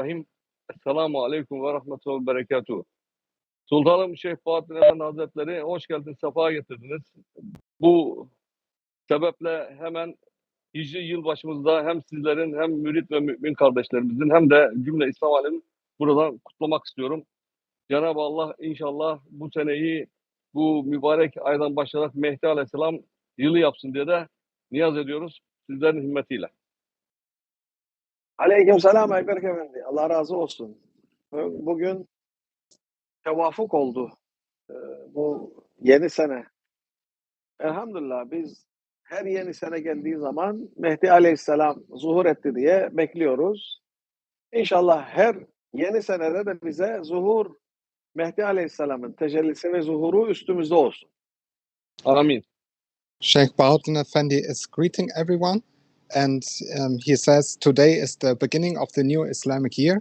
Rahim. Esselamu Aleyküm ve Rahmetullahi ve Berekatuhu. Sultanım Şeyh Bahauddin Efendi Hazretleri, hoş geldiniz, sefa getirdiniz. Bu sebeple hemen Hicri yılbaşımızda hem sizlerin hem mürit ve mümin kardeşlerimizin hem de cümle İslam aleminin buradan kutlamak istiyorum. Cenab-ı Allah inşallah bu seneyi bu mübarek aydan başlayarak Mehdi Aleyhisselam yılı yapsın diye de niyaz ediyoruz sizlerin himmetiyle. Aleykümselam Ayberk Efendi. Allah razı olsun. Bugün tevafuk oldu. Bu yeni sene. Elhamdülillah biz her yeni sene geldiği zaman Mehdi Aleyhisselam zuhur etti diye bekliyoruz. İnşallah her yeni senede de bize zuhur Mehdi Aleyhisselam'ın tecellisi ve zuhuru üstümüzde olsun. Amin. Sheikh Bahauddin Effendi is greeting everyone, and he says today is the beginning of the new Islamic year,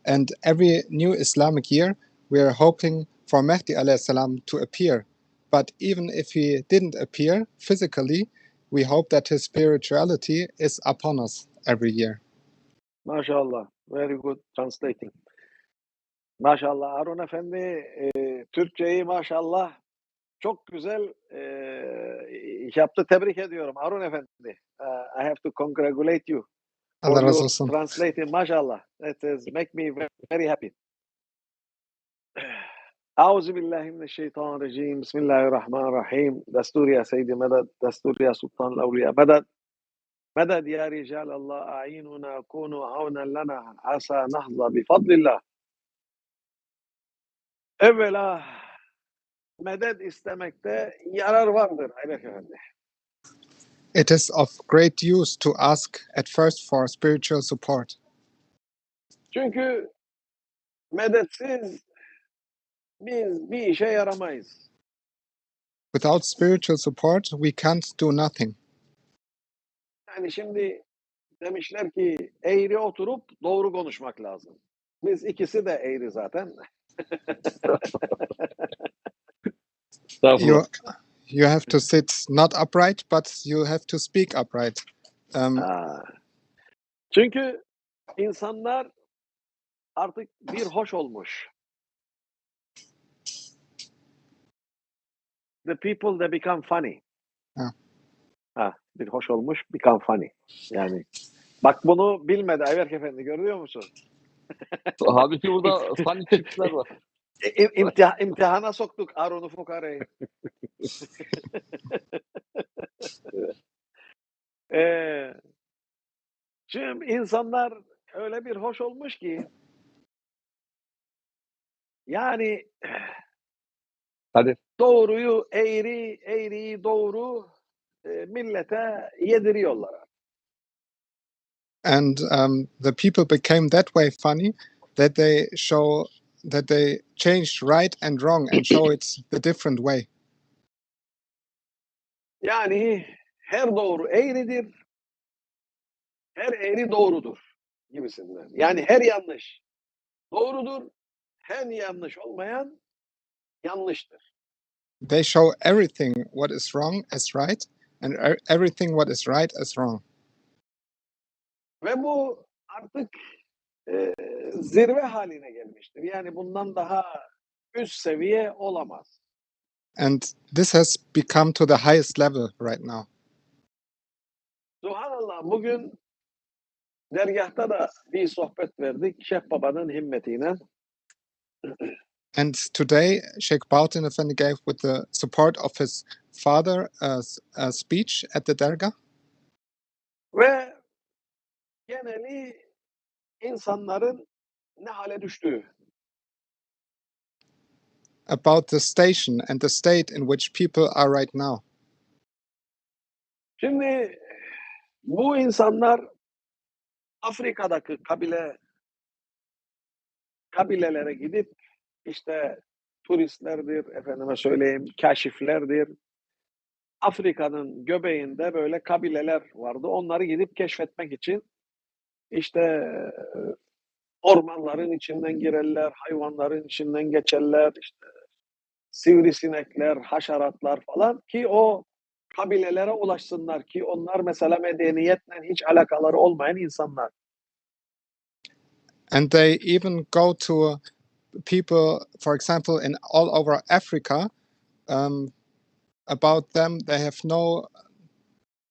and every new Islamic year we are hoping for Mehdi alayhi salam to appear. But even if he didn't appear physically, we hope that his spirituality is upon us every year. Maşallah. Very good translating. Maşallah. Harun Efendi Türkçeyi maşallah çok güzel yaptı. Tebrik ediyorum Harun Efendi. I have to congratulate you Allah for razı your olsun. translating. Maşallah. It is make me very happy. Euzubillahimineşşeytanirracim. Bismillahirrahmanirrahim. Destur ya Seyyidi Meded. Destur ya Sultan Evliya Meded. Meded ya Rical Allah. A'inuna kunu avnen lana. Asa nahza bifadlillah. Evvela medet istemekte yarar vardır Ayberk Efendi. It is of great use to ask at first for spiritual support. Çünkü medetsiz biz bir işe yaramayız. Without spiritual support, we can't do nothing. Yani şimdi demişler ki eğri oturup doğru konuşmak lazım. Biz ikisi de eğri zaten. You have to sit not upright, but you have to speak upright. Çünkü insanlar artık bir hoş olmuş. The people that become funny. Bir hoş olmuş, become funny. Yani bak bunu bilmedi Ayberk Efendi, görüyor musun? Halbuki burada funny tipsler var. İmtihana soktuk Arun Fukara'yı. Şimdi insanlar öyle bir hoş olmuş ki yani Hadi. doğruyu eğri, eğriyi doğru millete yediriyorlar. And the people became that way funny that they changed right and wrong and show it the different way. Yani her doğru eğridir, her eğri doğrudur gibisinden. Yani her yanlış doğrudur, her yanlış olmayan yanlıştır. They show everything what is wrong as right and everything what is right as wrong. Ve bu artık zirve haline gelmiştir. Yani bundan daha üst seviye olamaz. And this has become to the highest level right now. Subhanallah, bugün dergahta da bir sohbet verdik Şeyh Baba'nın himmetiyle. And today, Sheikh Bahauddin Effendi gave, with the support of his father, a speech at the dergah. Ve geneli insanların ne hale düştüğü. About the station and the state in which people are right now. Şimdi bu insanlar Afrika'daki kabilelere gidip işte turistlerdir, efendime söyleyeyim, kaşiflerdir. Afrika'nın göbeğinde böyle kabileler vardı. Onları gidip keşfetmek için işte ormanların içinden girerler, hayvanların içinden geçerler, işte sivrisinekler, haşeratlar falan ki o kabilelere ulaşsınlar ki onlar mesela medeniyetle hiç alakaları olmayan insanlar. And they even go to people, for example, in all over Africa, about them. They have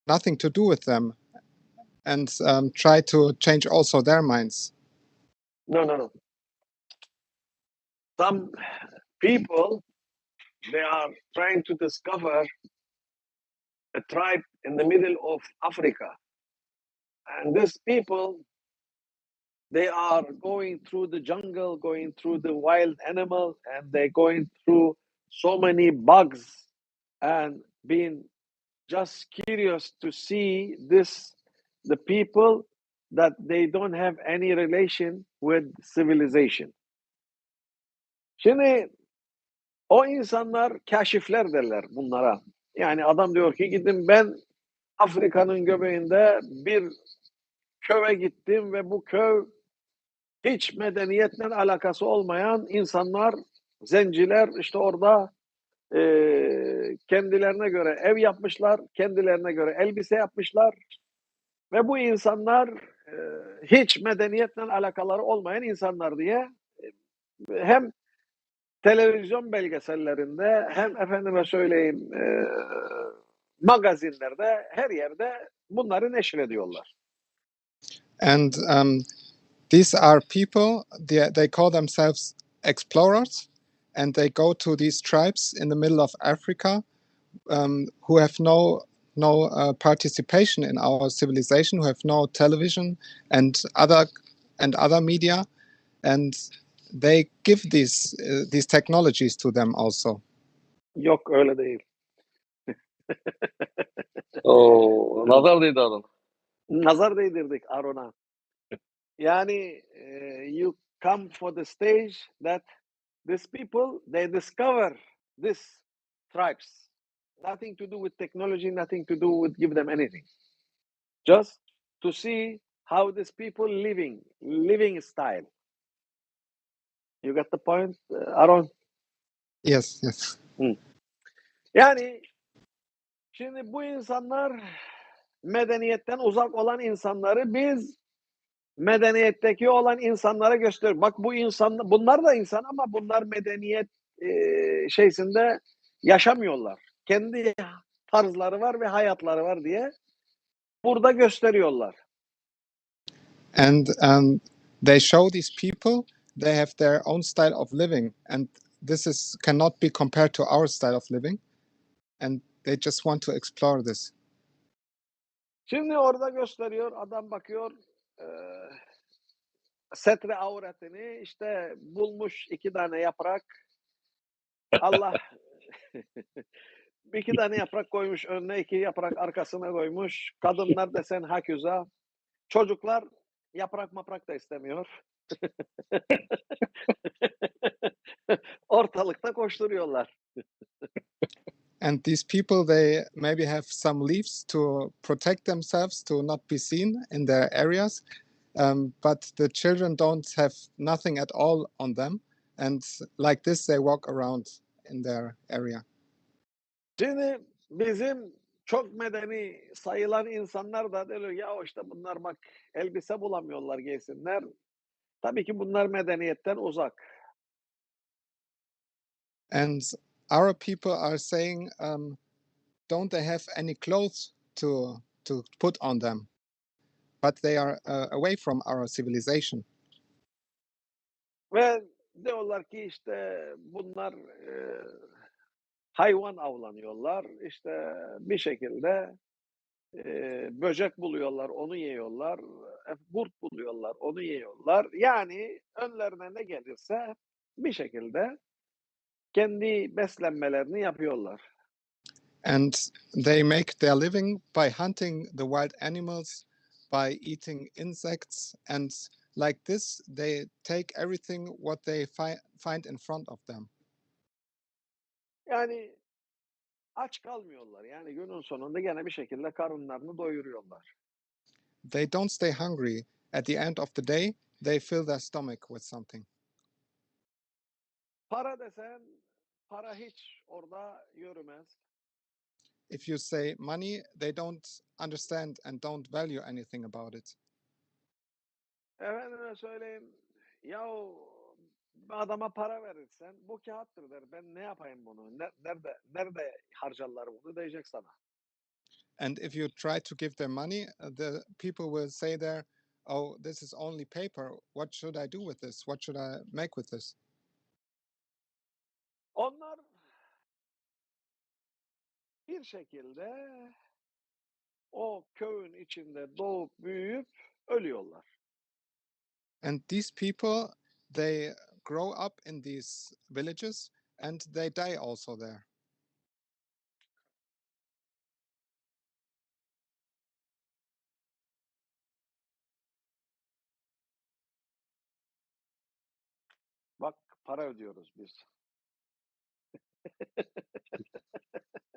nothing to do with them, and try to change also their minds. No. Some people, they are trying to discover a tribe in the middle of Africa. And these people, they are going through the jungle, going through the wild animals, and they're going through so many bugs and being just curious to see the people that they don't have any relation with civilization. Şimdi o insanlar kaşifler derler bunlara. Yani adam diyor ki gidin ben Afrika'nın göbeğinde bir köye gittim ve bu köy hiç medeniyetle alakası olmayan insanlar, zenciler işte orada kendilerine göre ev yapmışlar, kendilerine göre elbise yapmışlar ve bu insanlar hiç medeniyetle alakaları olmayan insanlar diye hem televizyon belgesellerinde hem efendime söyleyeyim magazinlerde her yerde bunları neşrediyorlar. And these are people, they call themselves explorers, and they go to these tribes in the middle of Africa, who have no participation in our civilization, who have no television and other media, and they give these technologies to them also. Yok öyle değil. Oo, nazar değdi adam. Nazar değdirdik Aron'a. Yani you come for the stage that these people they discover these tribes. Nothing to do with technology, nothing to do with give them anything. Just to see how these people living style. You got the point, Aron? Yes. Yani şimdi bu insanlar medeniyetten uzak olan insanları biz medeniyetteki olan insanlara gösteriyor. Bak bu insan, bunlar da insan ama bunlar medeniyet şeysinde yaşamıyorlar. Kendi tarzları var ve hayatları var diye burada gösteriyorlar. And they show these people they have their own style of living, and this cannot be compared to our style of living, and they just want to explore this. Şimdi orada gösteriyor, adam bakıyor setre avretini işte bulmuş 2 tane yaprak. Allah 2 tane yaprak koymuş önüne, 2 yaprak arkasına koymuş. Kadınlar desen haküza. Çocuklar yaprak maprak da istemiyor. Ortalıkta koşturuyorlar. And these people, they maybe have some leaves to protect themselves to not be seen in their areas, but the children don't have nothing at all on them, and like this they walk around in their area. Şimdi bizim çok medeni sayılan insanlar da diyor ya işte bunlar bak elbise bulamıyorlar giysinler. Tabii ki bunlar medeniyetten uzak. And our people are saying, don't they have any clothes to put on them? But they are away from our civilization. Ve diyorlar ki işte bunlar hayvan avlanıyorlar. İşte bir şekilde böcek buluyorlar, onu yiyorlar. Kurt buluyorlar, onu yiyorlar. Yani önlerine ne gelirse bir şekilde kendi beslenmelerini yapıyorlar. And they make their living by hunting the wild animals, by eating insects, and like this they take everything what they find in front of them. Yani aç kalmıyorlar. Yani günün sonunda gene bir şekilde karınlarını doyuruyorlar. They don't stay hungry. At the end of the day, they fill their stomach with something. Para desen, para hiç orada yürümez. If you say money, they don't understand and don't value anything about it. Efendime söyleyeyim, ya adama para verirsen bu kağıttır der. Ben ne yapayım bunu? Nerede harcarlar bunu diyecek sana. And if you try to give them money, the people will say there, "Oh, this is only paper. What should I do with this? What should I make with this?" Onlar bir şekilde o köyün içinde doğup büyüyüp ölüyorlar. And these people, they grow up in these villages and they die also there. Bak para ödüyoruz biz.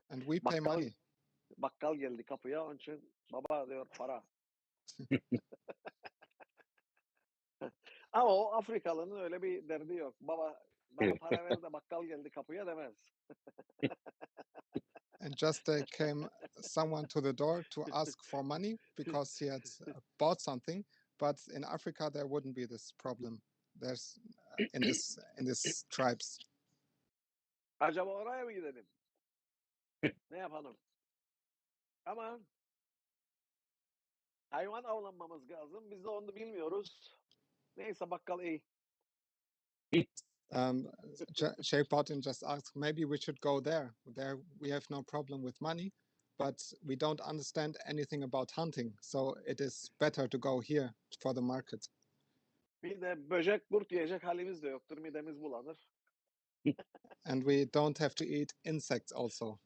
And we pay Bakkal, money. bakkal geldi kapıya onun için baba diyor para. Ama o Afrikalının öyle bir derdi yok. Baba bana para ver de bakkal geldi kapıya demez. And just came someone to the door to ask for money because he had bought something. But in Africa, there wouldn't be this problem. There's in this tribes. Acaba oraya mı gidelim? Ne yapalım? Ama hayvan avlanmamız lazım. Biz de onu bilmiyoruz. Neyse bakkal iyi. Sheikh Bahauddin just asked, maybe we should go there. There we have no problem with money, but we don't understand anything about hunting. So it is better to go here for the market. Bir de böcek kurt yiyecek halimiz de yoktur. Midemiz bulanır. And we don't have to eat insects also.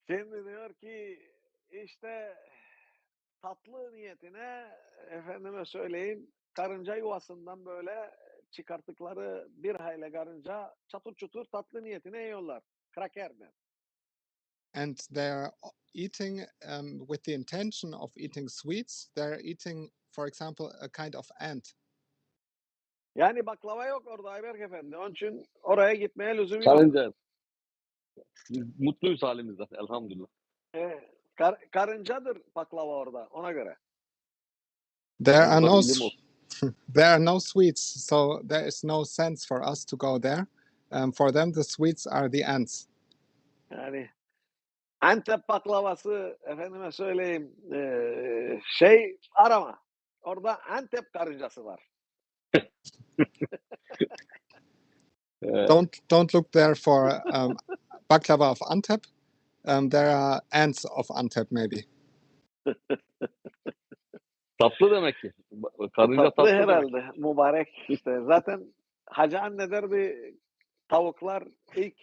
Şimdi diyor ki işte tatlı niyetine efendime söyleyeyim karınca yuvasından böyle çıkarttıkları bir hayli karınca çatır çutur tatlı niyetine yiyorlar. Kraker mi? And they're eating with the intention of eating sweets. They're eating, for example, a kind of ant. Yani baklava yok orada Ayberk Efendi. Onun için oraya gitmeye lüzum yok. Karınca. Biz mutluyuz halimizden elhamdülillah. Karıncadır baklava orada ona göre. There are no Burada ilim olsun. there are no sweets, so there is no sense for us to go there. For them, the sweets are the ants. Yani Antep baklavası efendime söyleyeyim şey arama. Orada Antep karıncası var. Don't look there for baklava of Antep. There are ants of Antep maybe. Tatlı demek ki. Karınca Tatlı tatlı demek. herhalde mübarek işte. Zaten Hacı anne derdi tavuklar ilk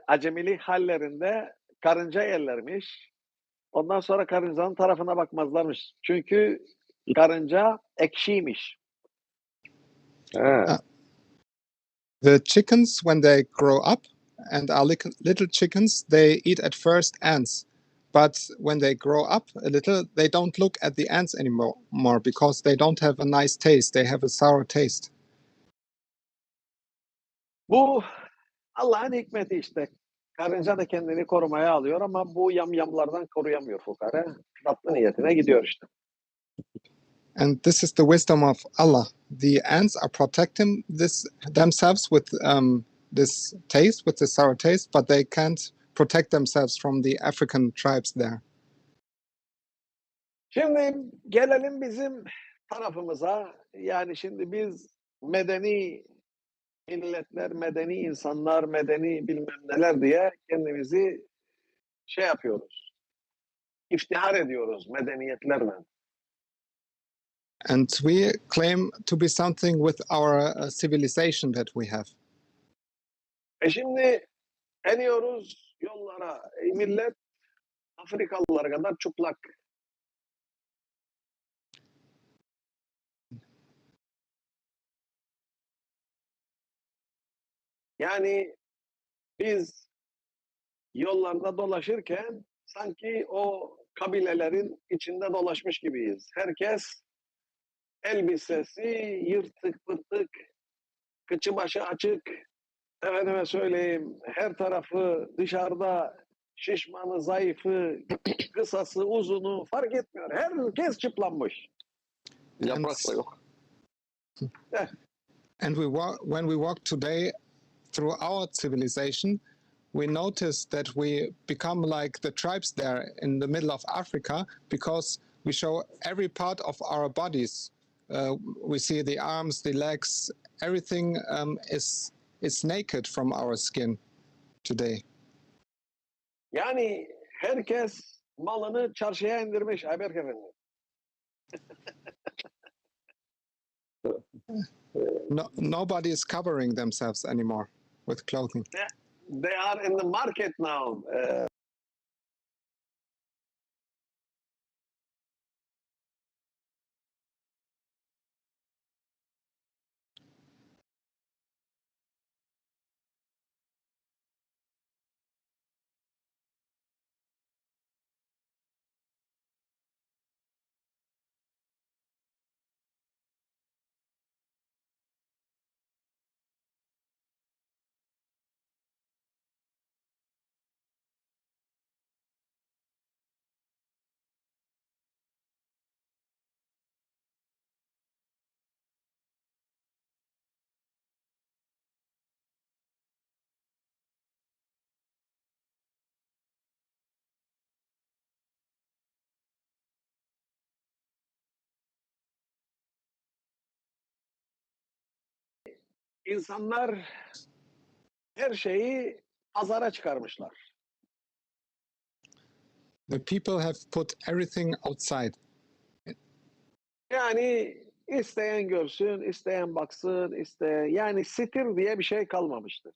acemilik hallerinde karınca yerlermiş. Ondan sonra karıncanın tarafına bakmazlarmış. Çünkü karınca ekşiymiş. He. The chickens, when they grow up and are little chickens, they eat at first ants. But when they grow up a little, they don't look at the ants anymore because they don't have a nice taste. They have a sour taste. Bu Allah'ın hikmeti işte. Karınca da kendini korumaya alıyor ama bu yamyamlardan koruyamıyor fukara. Tatlı niyetine gidiyor işte. And this is the wisdom of Allah. The ants are protecting themselves with this taste, with the sour taste, but they can't protect themselves from the African tribes there. Şimdi gelelim bizim tarafımıza. Yani şimdi biz medeni milletler, medeni insanlar, medeni bilmem neler diye kendimizi şey yapıyoruz. İftihar ediyoruz medeniyetlerle. And we claim to be something with our civilization that we have. Şimdi iniyoruz yollara. Millet Afrikalılar kadar çıplak. Yani biz yollarda dolaşırken sanki o kabilelerin içinde dolaşmış gibiyiz. Herkes elbisesi yırtık pırtık, kıçı başı açık. Efendime söyleyeyim her tarafı dışarıda şişmanı, zayıfı, kısası, uzunu fark etmiyor. Herkes çıplanmış. Yaprak da yok. And when we walk today through our civilization, we notice that we become like the tribes there in the middle of Africa because we show every part of our bodies. We see the arms, the legs, everything is naked from our skin today. Yani herkes malını çarşıya indirmiş Ayberk Efendi. Nobody is covering themselves anymore with clothing. They are in the market now. İnsanlar her şeyi pazara çıkarmışlar. The people have put everything outside. Yani isteyen görsün, isteyen baksın, yani sitir diye bir şey kalmamıştır.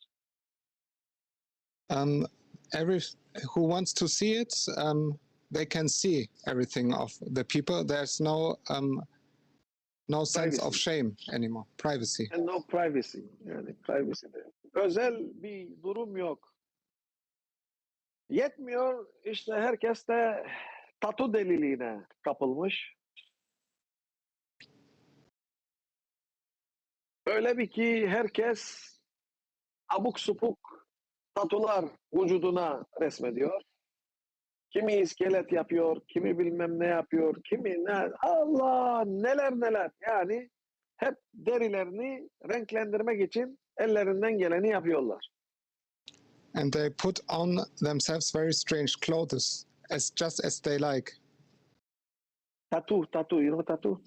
Every who wants to see it, they can see everything of the people. There's no sense of shame anymore. Privacy. And no privacy. Yani privacy de yok. Özel bir durum yok. Yetmiyor, işte herkes de tatu deliliğine kapılmış. Öyle bir ki herkes abuk subuk tatular vücuduna resmediyor. Kimi iskelet yapıyor, kimi bilmem ne yapıyor, kimi ne, Allah neler neler. Yani hep derilerini renklendirmek için ellerinden geleni yapıyorlar. And they put on themselves very strange clothes, just as they like. Tattoo, you know tattoo?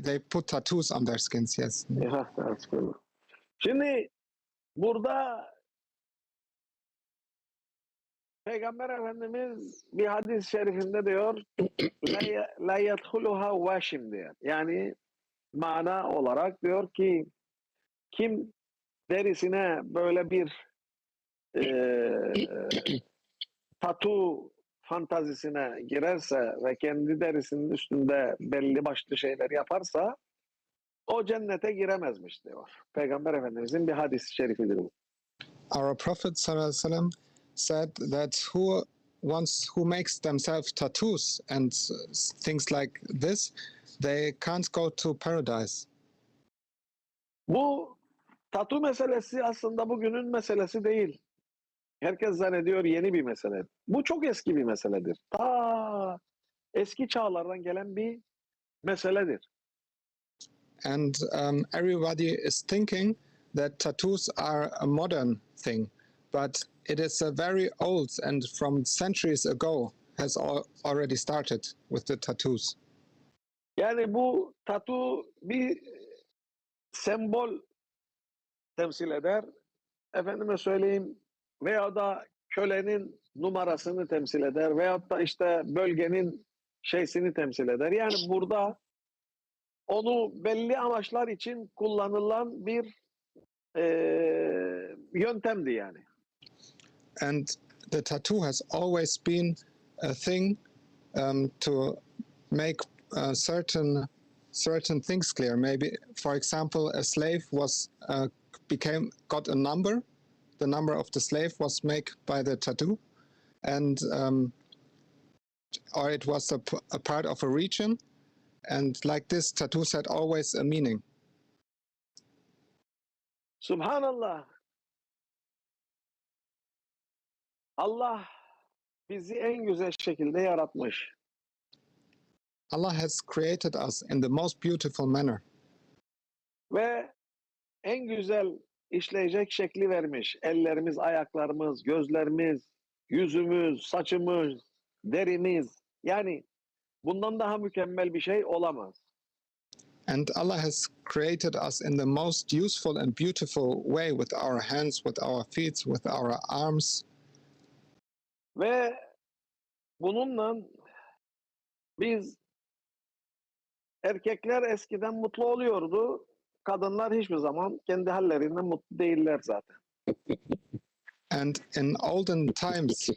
They put tattoos on their skins, yes. Yeah, that's cool. Şimdi burada Peygamber Efendimiz bir hadis-i şerifinde diyor la yadhuluha vashim diyor. Yani mana olarak diyor ki kim derisine böyle bir tatu fantazisine girerse ve kendi derisinin üstünde belli başlı şeyler yaparsa o cennete giremezmiş diyor. Peygamber Efendimizin bir hadis-i şerifidir bu. Our Prophet ﷺ said that who makes themselves tattoos and things like this, they can't go to paradise. Bu tatu meselesi aslında bugünün meselesi değil. Herkes zannediyor yeni bir mesele. Bu çok eski bir meseledir. Ta eski çağlardan gelen bir meseledir. And everybody is thinking that tattoos are a modern thing, but it is a very old and from centuries ago has already started with the tattoos. Yani bu tatu bir sembol temsil eder. Efendime söyleyeyim veya da kölenin numarasını temsil eder veyahut da işte bölgenin şeysini temsil eder. Yani burada onu belli amaçlar için kullanılan bir yöntemdi yani. And the tattoo has always been a thing to make certain things clear. Maybe, for example, a slave got a number. The number of the slave was made by the tattoo, and or it was a part of a region. And like this, tattoos had always a meaning. Subhanallah. Allah bizi en güzel şekilde yaratmış. Allah has created us in the most beautiful manner. Ve en güzel işleyecek şekli vermiş. Ellerimiz, ayaklarımız, gözlerimiz, yüzümüz, saçımız, derimiz. Yani bundan daha mükemmel bir şey olamaz. And Allah has created us in the most useful and beautiful way, with our hands, with our feet, with our arms. Ve bununla biz erkekler eskiden mutlu oluyordu. Kadınlar hiçbir zaman kendi hallerinden mutlu değiller zaten. And in olden times,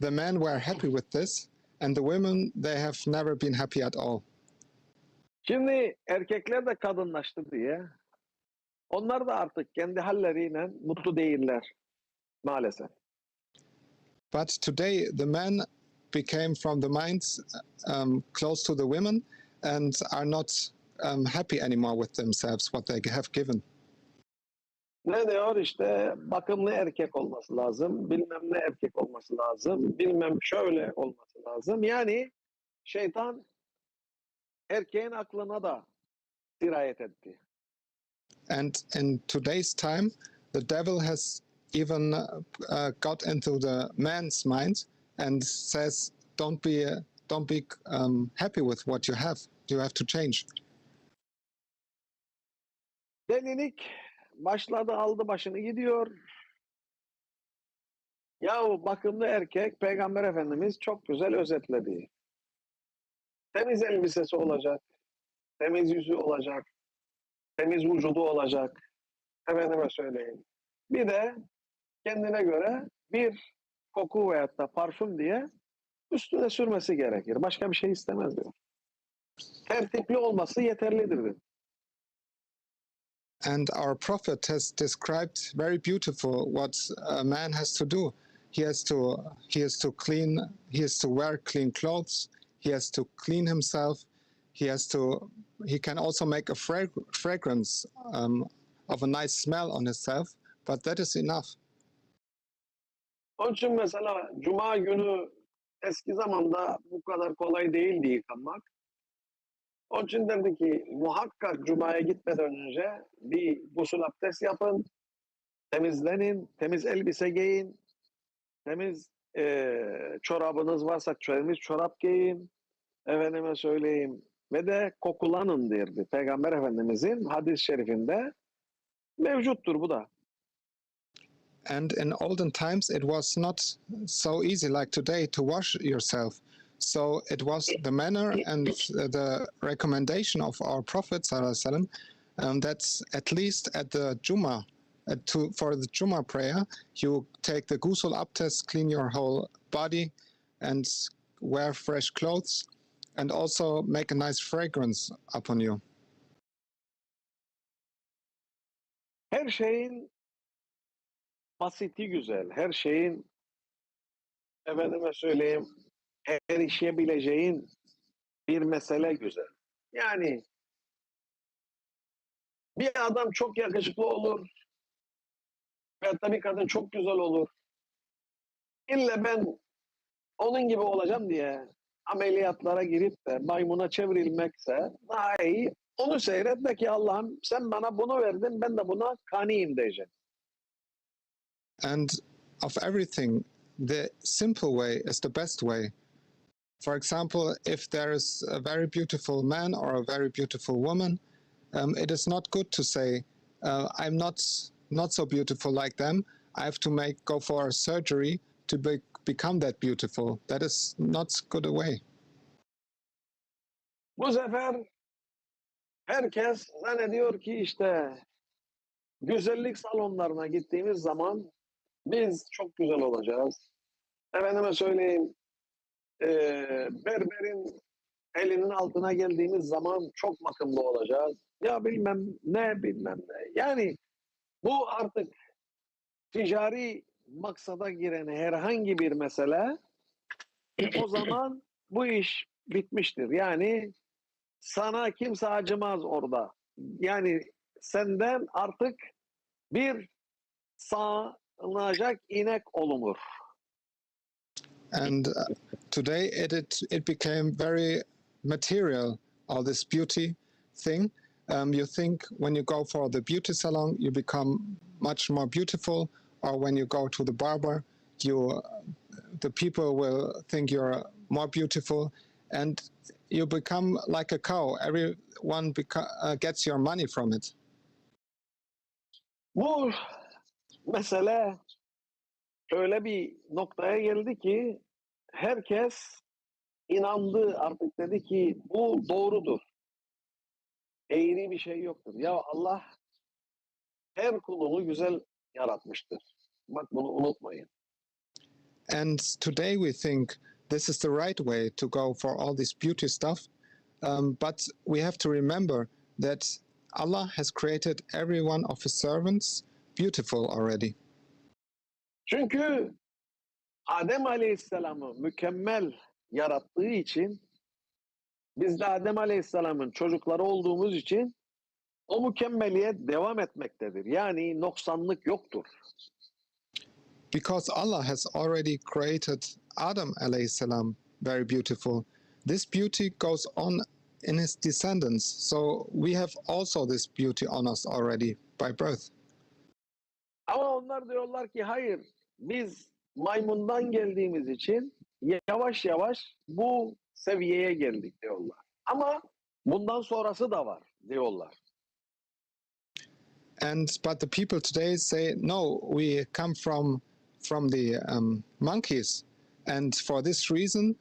the men were happy with this, and the women, they have never been happy at all. Şimdi erkekler de kadınlaştı diye onlar da artık kendi halleriyle mutlu değiller maalesef. But today, the men became from the minds close to the women and are not happy anymore with themselves, what they have given. Ne diyor işte bakımlı erkek olması lazım, bilmem ne erkek olması lazım, bilmem şöyle olması lazım. Yani şeytan erkeğin aklına da sirayet etti. And in today's time, the devil has even got into the man's mind and says, "Don't be happy with what you have. You have to change." Delilik başladı aldı başını gidiyor. Yahu bakımlı erkek Peygamber Efendimiz çok güzel özetledi. Temiz elbisesi olacak, temiz yüzü olacak, temiz vücudu olacak. Efendime söyleyeyim. Bir de kendine göre bir koku veyahut da parfüm diye üstüne sürmesi gerekir. Başka bir şey istemez diyor. Tertipli olması yeterlidir diyor. And our prophet has described very beautiful what a man has to do. He has to wear clean clothes. He has to clean himself. He can also make a fragrance of a nice smell on himself, but that is enough. Onun için mesela Cuma günü eski zamanda bu kadar kolay değildi yıkanmak. Onun için derdi ki muhakkak Cuma'ya gitmeden önce bir gusül abdest yapın, temizlenin, temiz elbise giyin, temiz çorabınız varsa temiz çorap giyin, efendime söyleyeyim ve de kokulanın derdi. Peygamber Efendimizin hadis-i şerifinde mevcuttur bu da. And in olden times, it was not so easy like today to wash yourself. So it was the manner and the recommendation of our Prophet ﷺ, that at least at the Jummah, for the Jummah prayer, you take the ghusl abtest, clean your whole body, and wear fresh clothes, and also make a nice fragrance upon you. Her şeyin basiti güzel, her şeyin efendime söyleyeyim erişebileceğin bir mesele güzel. Yani bir adam çok yakışıklı olur veyahut da bir kadın çok güzel olur. İlle ben onun gibi olacağım diye ameliyatlara girip de maymuna çevrilmekse daha iyi. Onu seyret de ki Allah'ım sen bana bunu verdin ben de buna kaniyim diyeceksin. And of everything, the simple way is the best way. For example, if there is a very beautiful man or a very beautiful woman, it is not good to say, I'm not so beautiful like them. I have to go for a surgery to become that beautiful. That is not good a way. Bu sefer herkes zannediyor ki işte güzellik salonlarına gittiğimiz zaman biz çok güzel olacağız. Efendime söyleyeyim berberin elinin altına geldiğimiz zaman çok bakımlı olacağız. Ya bilmem ne. Yani bu artık ticari maksada giren herhangi bir mesele o zaman bu iş bitmiştir. Yani sana kimse acımaz orada. Yani senden artık bir sağlanacak inek olunur. And today it became very material or this beauty thing. You think when you go for the beauty salon, you become much more beautiful, or when you go to the barber, the people will think you're more beautiful, and you become like a cow. Everyone gets your money from it. Bu mesele öyle bir noktaya geldi ki herkes inandı artık, dedi ki bu doğrudur. Eğri bir şey yoktur. Ya Allah her kulunu güzel yaratmıştır. Bak bunu unutmayın. And today we think this is the right way to go for all this beauty stuff. But we have to remember that Allah has created every one of His servants beautiful already. Çünkü Adem Aleyhisselam'ı mükemmel yarattığı için, biz de Adem Aleyhisselam'ın çocukları olduğumuz için o mükemmeliyet devam etmektedir. Yani noksanlık yoktur. Because Allah has already created Adam alayhi salam very beautiful. This beauty goes on in his descendants. So we have also this beauty on us already by birth. Ama onlar diyorlar ki hayır, biz maymundan geldiğimiz için yavaş yavaş bu seviyeye geldik diyorlar. Ama bundan sonrası da var diyorlar. But the people today say, no, we come from the monkeys, and for this reason,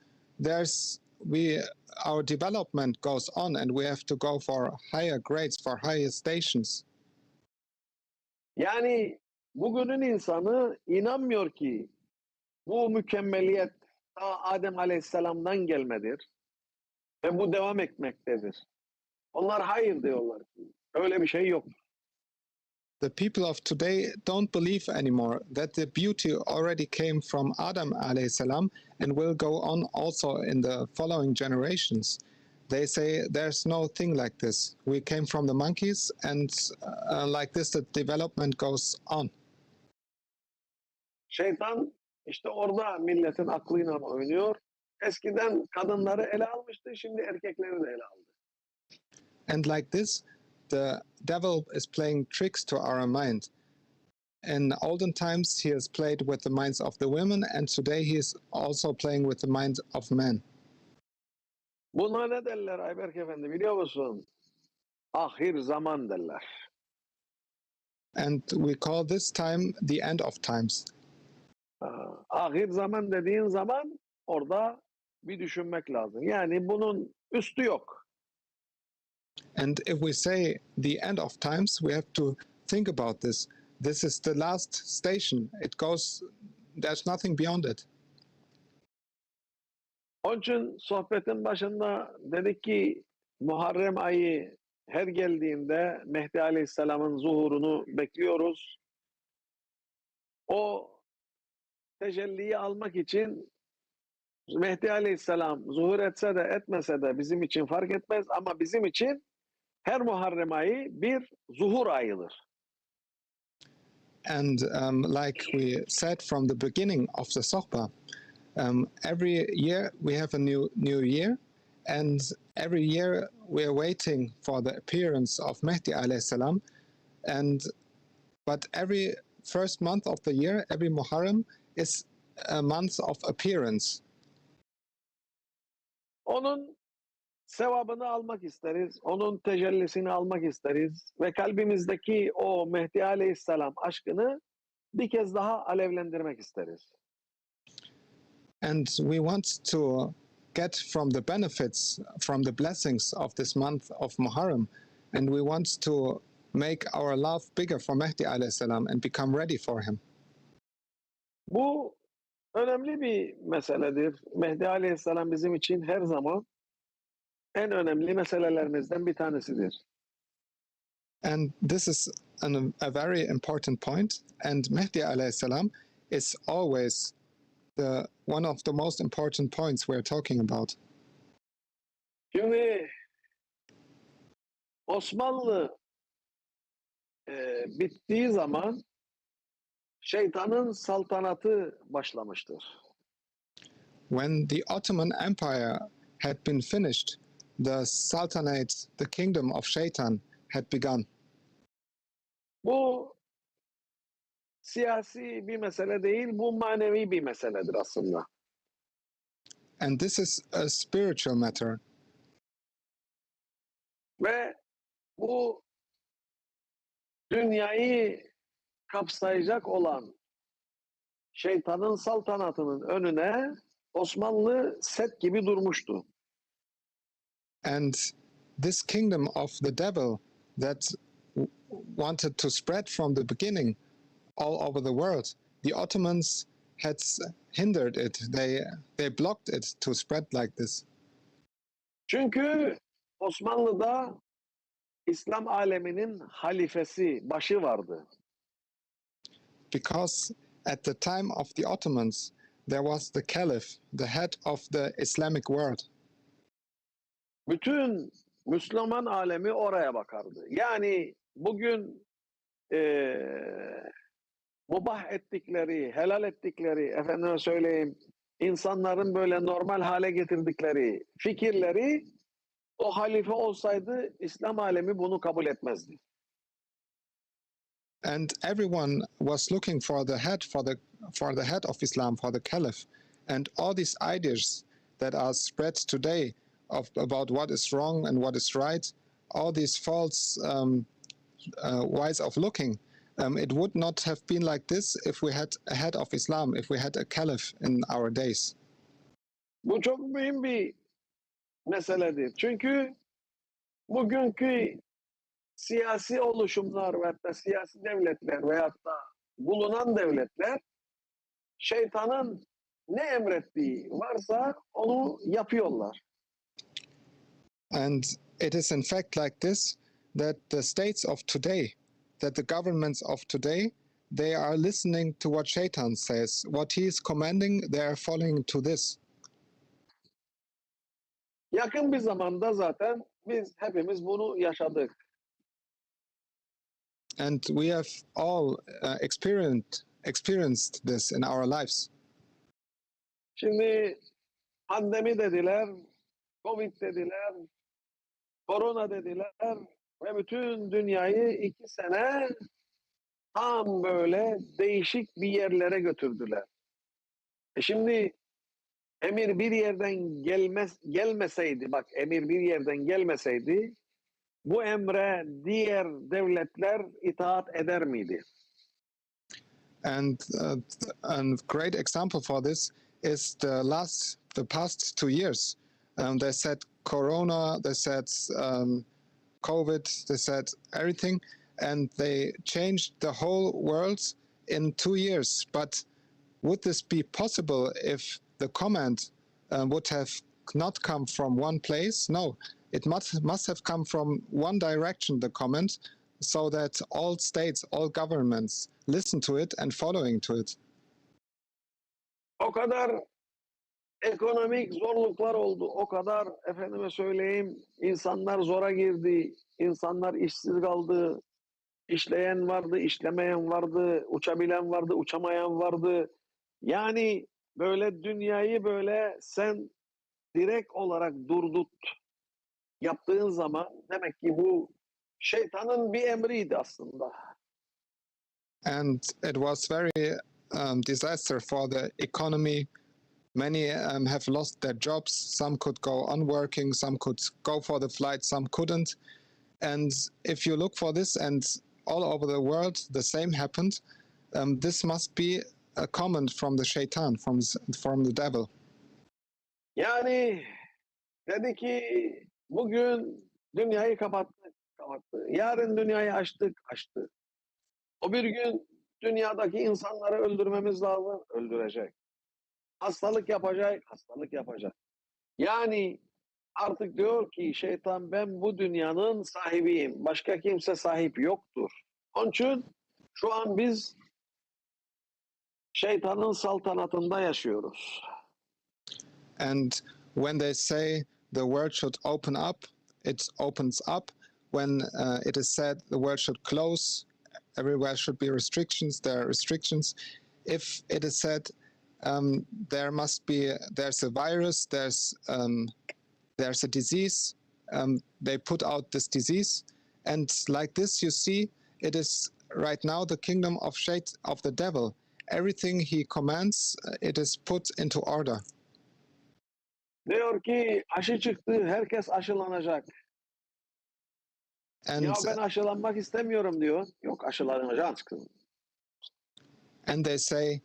our development goes on, and we have to go for higher grades, for higher stations. Yani bugünün insanı inanmıyor ki bu mükemmeliyet ta Adem Aleyhisselam'dan gelmedir ve bu devam etmektedir. Onlar hayır diyorlar ki öyle bir şey yok. The people of today don't believe anymore that the beauty already came from Adam alayhi salam and will go on also in the following generations. They say there's no thing like this. We came from the monkeys, and like this the development goes on. Şeytan işte orada milletin aklıyla oynuyor. Eskiden kadınları ele almıştı, şimdi erkekleri de ele aldı. And like this, the devil is playing tricks to our mind. In olden times, he has played with the minds of the women, and today he is also playing with the minds of men. Buna ne derler Ayberk Efendi biliyor musun? Ahir zaman derler. And we call this time the end of times. Ahir zaman dediğin zaman orada bir düşünmek lazım. Yani bunun üstü yok. And if we say the end of times, we have to think about this. This is the last station. There's nothing beyond it. Onun için sohbetin başında dedik ki Muharrem ayı her geldiğinde Mehdi Aleyhisselam'ın zuhurunu bekliyoruz. O tecelliyi almak için Mehdi Aleyhisselam zuhur etse de etmese de bizim için fark etmez, ama bizim için her Muharrem ayı bir zuhur ayıdır. And like we said from the beginning of the sohbah, every year we have a new year, and every year we are waiting for the appearance of Mehdi alayhi salam. But every first month of the year, every Muharram, is a month of appearance. Onun sevabını almak isteriz, onun tecellisini almak isteriz ve kalbimizdeki o Mehdi Aleyhisselam aşkını bir kez daha alevlendirmek isteriz. And we want to get from the benefits, from the blessings of this month of Muharram, and we want to make our love bigger for Mehdi alayhi salam and become ready for him. Bu önemli bir meseledir. Mehdi Aleyhisselam bizim için her zaman en önemli meselelerimizden bir tanesidir. And this is a very important point, and Mehdi alayhi salam is always one of the most important points we're talking about. Şimdi Osmanlı bittiği zaman şeytanın saltanatı başlamıştır. When the Ottoman Empire had been finished, the sultanate, the kingdom of Shaitan had begun. Bu siyasi bir mesele değil, bu manevi bir meseledir aslında. And this is a spiritual matter. Ve bu dünyayı kapsayacak olan şeytanın saltanatının önüne Osmanlı set gibi durmuştu. And this kingdom of the devil that wanted to spread from the beginning all over the world, the Ottomans had hindered it. They blocked it to spread like this. Çünkü Osmanlı'da İslam aleminin halifesi, başı vardı. Because at the time of the Ottomans, there was the caliph, the head of the Islamic world. Bütün Müslüman alemi oraya bakardı. Yani bugün mubah ettikleri, helal ettikleri, efendime söyleyeyim, insanların böyle normal hale getirdikleri fikirleri o halife olsaydı İslam alemi bunu kabul etmezdi. And everyone was looking for the head, for the head of Islam, for the caliph. And all these ideas that are spread today about what is wrong and what is right, all these false ways of looking, it would not have been like this if we had a head of Islam, if we had a caliph in our days. Bu çok mühim bir meseledir. Çünkü bugünkü siyasi oluşumlar ve hatta siyasi devletler veyahut da bulunan devletler şeytanın ne emrettiği varsa onu yapıyorlar. And it is in fact like this, that the states of today, that the governments of today, they are listening to what Shaitan says. What he is commanding, they are following to this. Yakın bir zamanda zaten biz hepimiz bunu yaşadık. And we have all experienced this in our lives. Şimdi pandemi dediler, Covid dediler, korona dediler ve bütün dünyayı 2 sene tam böyle değişik bir yerlere götürdüler. Şimdi emir bir yerden gelmeseydi, bak emir bir yerden gelmeseydi bu emre diğer devletler itaat eder miydi? And a great example for this is the past 2 years. They said Corona, they said COVID, they said everything, and they changed the whole world in 2 years. But would this be possible if the command would have not come from one place? No, it must have come from one direction, the command, so that all states, all governments listen to it and following to it. O kadar ekonomik zorluklar oldu, o kadar efendime söyleyeyim insanlar zora girdi, insanlar işsiz kaldı, işleyen vardı, işlemeyen vardı, uçabilen vardı, uçamayan vardı. Yani böyle dünyayı böyle sen direkt olarak durdut yaptığın zaman demek ki bu şeytanın bir emriydi aslında. And it was very disaster for the economy. Many have lost their jobs. Some could go on working, some could go for the flight, some couldn't. And if you look for this, and all over the world the same happened, this must be a comment from the shaitan, from the devil. Yani dedi ki bugün dünyayı kapattı. Yarın dünyayı açtı. O bir gün dünyadaki insanları öldürmemiz lazım, öldürecek. Hastalık yapacak. Yani artık diyor ki şeytan ben bu dünyanın sahibiyim. Başka kimse sahip yoktur. Onun için şu an biz şeytanın saltanatında yaşıyoruz. And when they say the world should open up, it opens up. When it is said the world should close, everywhere should be restrictions, there are restrictions. If it is said there's a virus, there's a disease, they put out this disease. And like this, you see, it is right now the kingdom of of the devil. Everything he commands, it is put into order. Diyor ki aşı çıktı, herkes aşılanacak. And Ya ben aşılanmak istemiyorum diyor. Yok aşılanacaksın. and they say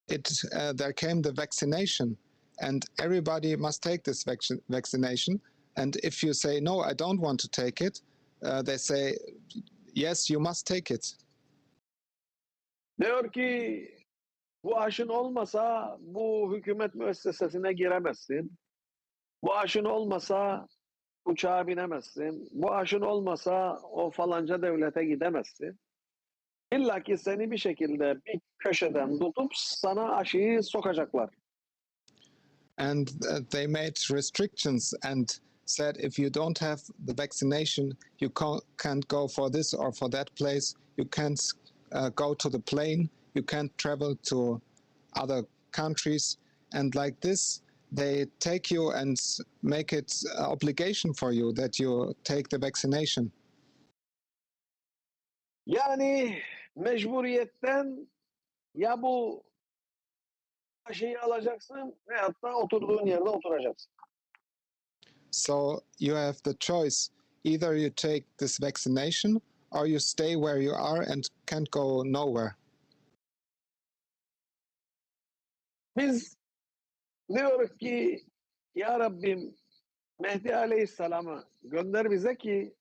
there came the vaccination, and everybody must take this vaccination. And if you say no, I don't want to take it, they say yes, you must take it. Diyor ki bu aşın olmasa bu hükümet müessesesine giremezsin. Bu aşın olmasa uçağa binemezsin. Bu aşın olmasa o falanca devlete gidemezsin. İlla ki seni bir şekilde bir köşeden tutup sana aşıyı sokacaklar. And they made restrictions and said if you don't have the vaccination, you can't go for this or for that place. You can't go to the plane. You can't travel to other countries. And like this, they take you and make it an obligation for you that you take the vaccination. Yani mecburiyetten ya bu aşıyı alacaksın veyahut da oturduğun yerde oturacaksın. So you have the choice. Either you take this vaccination or you stay where you are and can't go nowhere. Biz diyoruz ki ya Rabbim Mehdi Aleyhisselam'ı gönder bize ki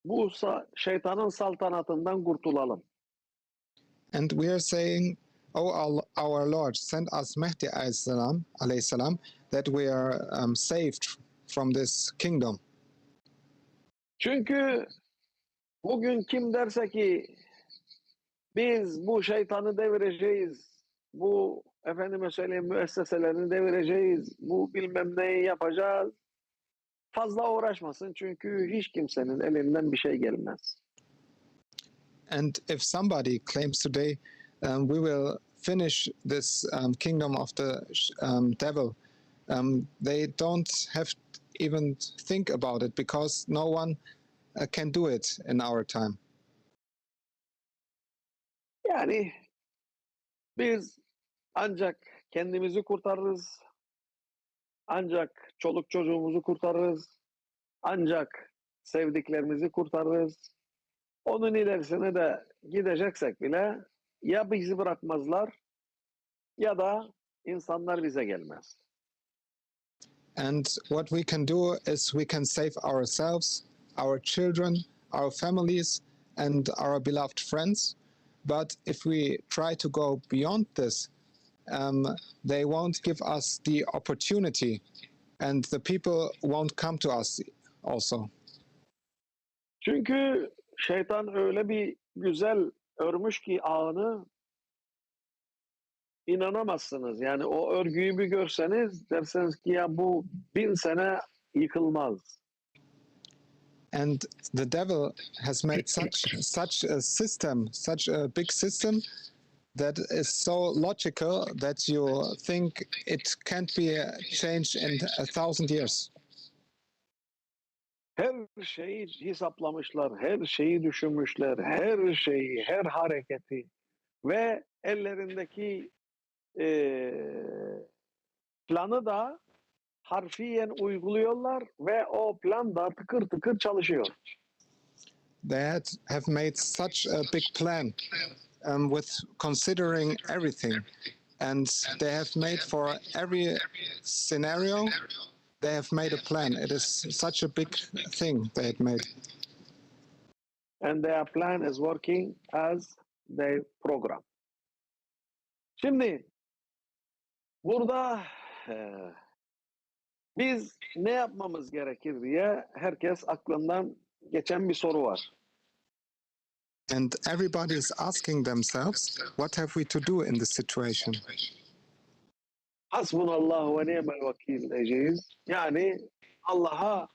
bu şeytanın saltanatından kurtulalım. And we are saying, oh our Lord, send us Mehdi alayhi salam, that we are saved from this kingdom. Çünkü bugün kim derse ki biz bu şeytanı devireceğiz, bu efendime söyleyeyim müesseselerini devireceğiz, bu bilmem neyi yapacağız, fazla uğraşmasın çünkü hiç kimsenin elinden bir şey gelmez. And if somebody claims today, we will finish this kingdom of the devil, they don't have even think about it because no one can do it in our time. Yani biz ancak kendimizi kurtarırız, ancak çoluk çocuğumuzu kurtarırız, ancak sevdiklerimizi kurtarırız. Onun ilerisine de gideceksek bile ya bizi bırakmazlar ya da insanlar bize gelmez. And what we can do is we can save ourselves, our children, our families, and our beloved friends. But if we try to go beyond this, they won't give us the opportunity, and the people won't come to us also. Çünkü şeytan öyle bir güzel örmüş ki ağını, inanamazsınız. Yani o örgüyü bir görseniz dersiniz ki ya bu 1000 sene yıkılmaz. And the devil has made such a system, such a big system that is so logical that you think it can't be changed in 1,000 years. Her şeyi hesaplamışlar, her şeyi düşünmüşler, her şeyi, her hareketi ve ellerindeki planı da harfiyen uyguluyorlar ve o plan da tıkır tıkır çalışıyor. They have made such a big plan with considering everything, and they have made for every scenario. They have made a plan. It is such a big thing they had made. And their plan is working as their program. Şimdi burada biz ne yapmamız gerekir diye herkes aklından geçen bir soru var. And everybody is asking themselves, what have we to do in this situation? Hasbunallahu ve ni'mel vekil diyeceğiz. Yani Allah'a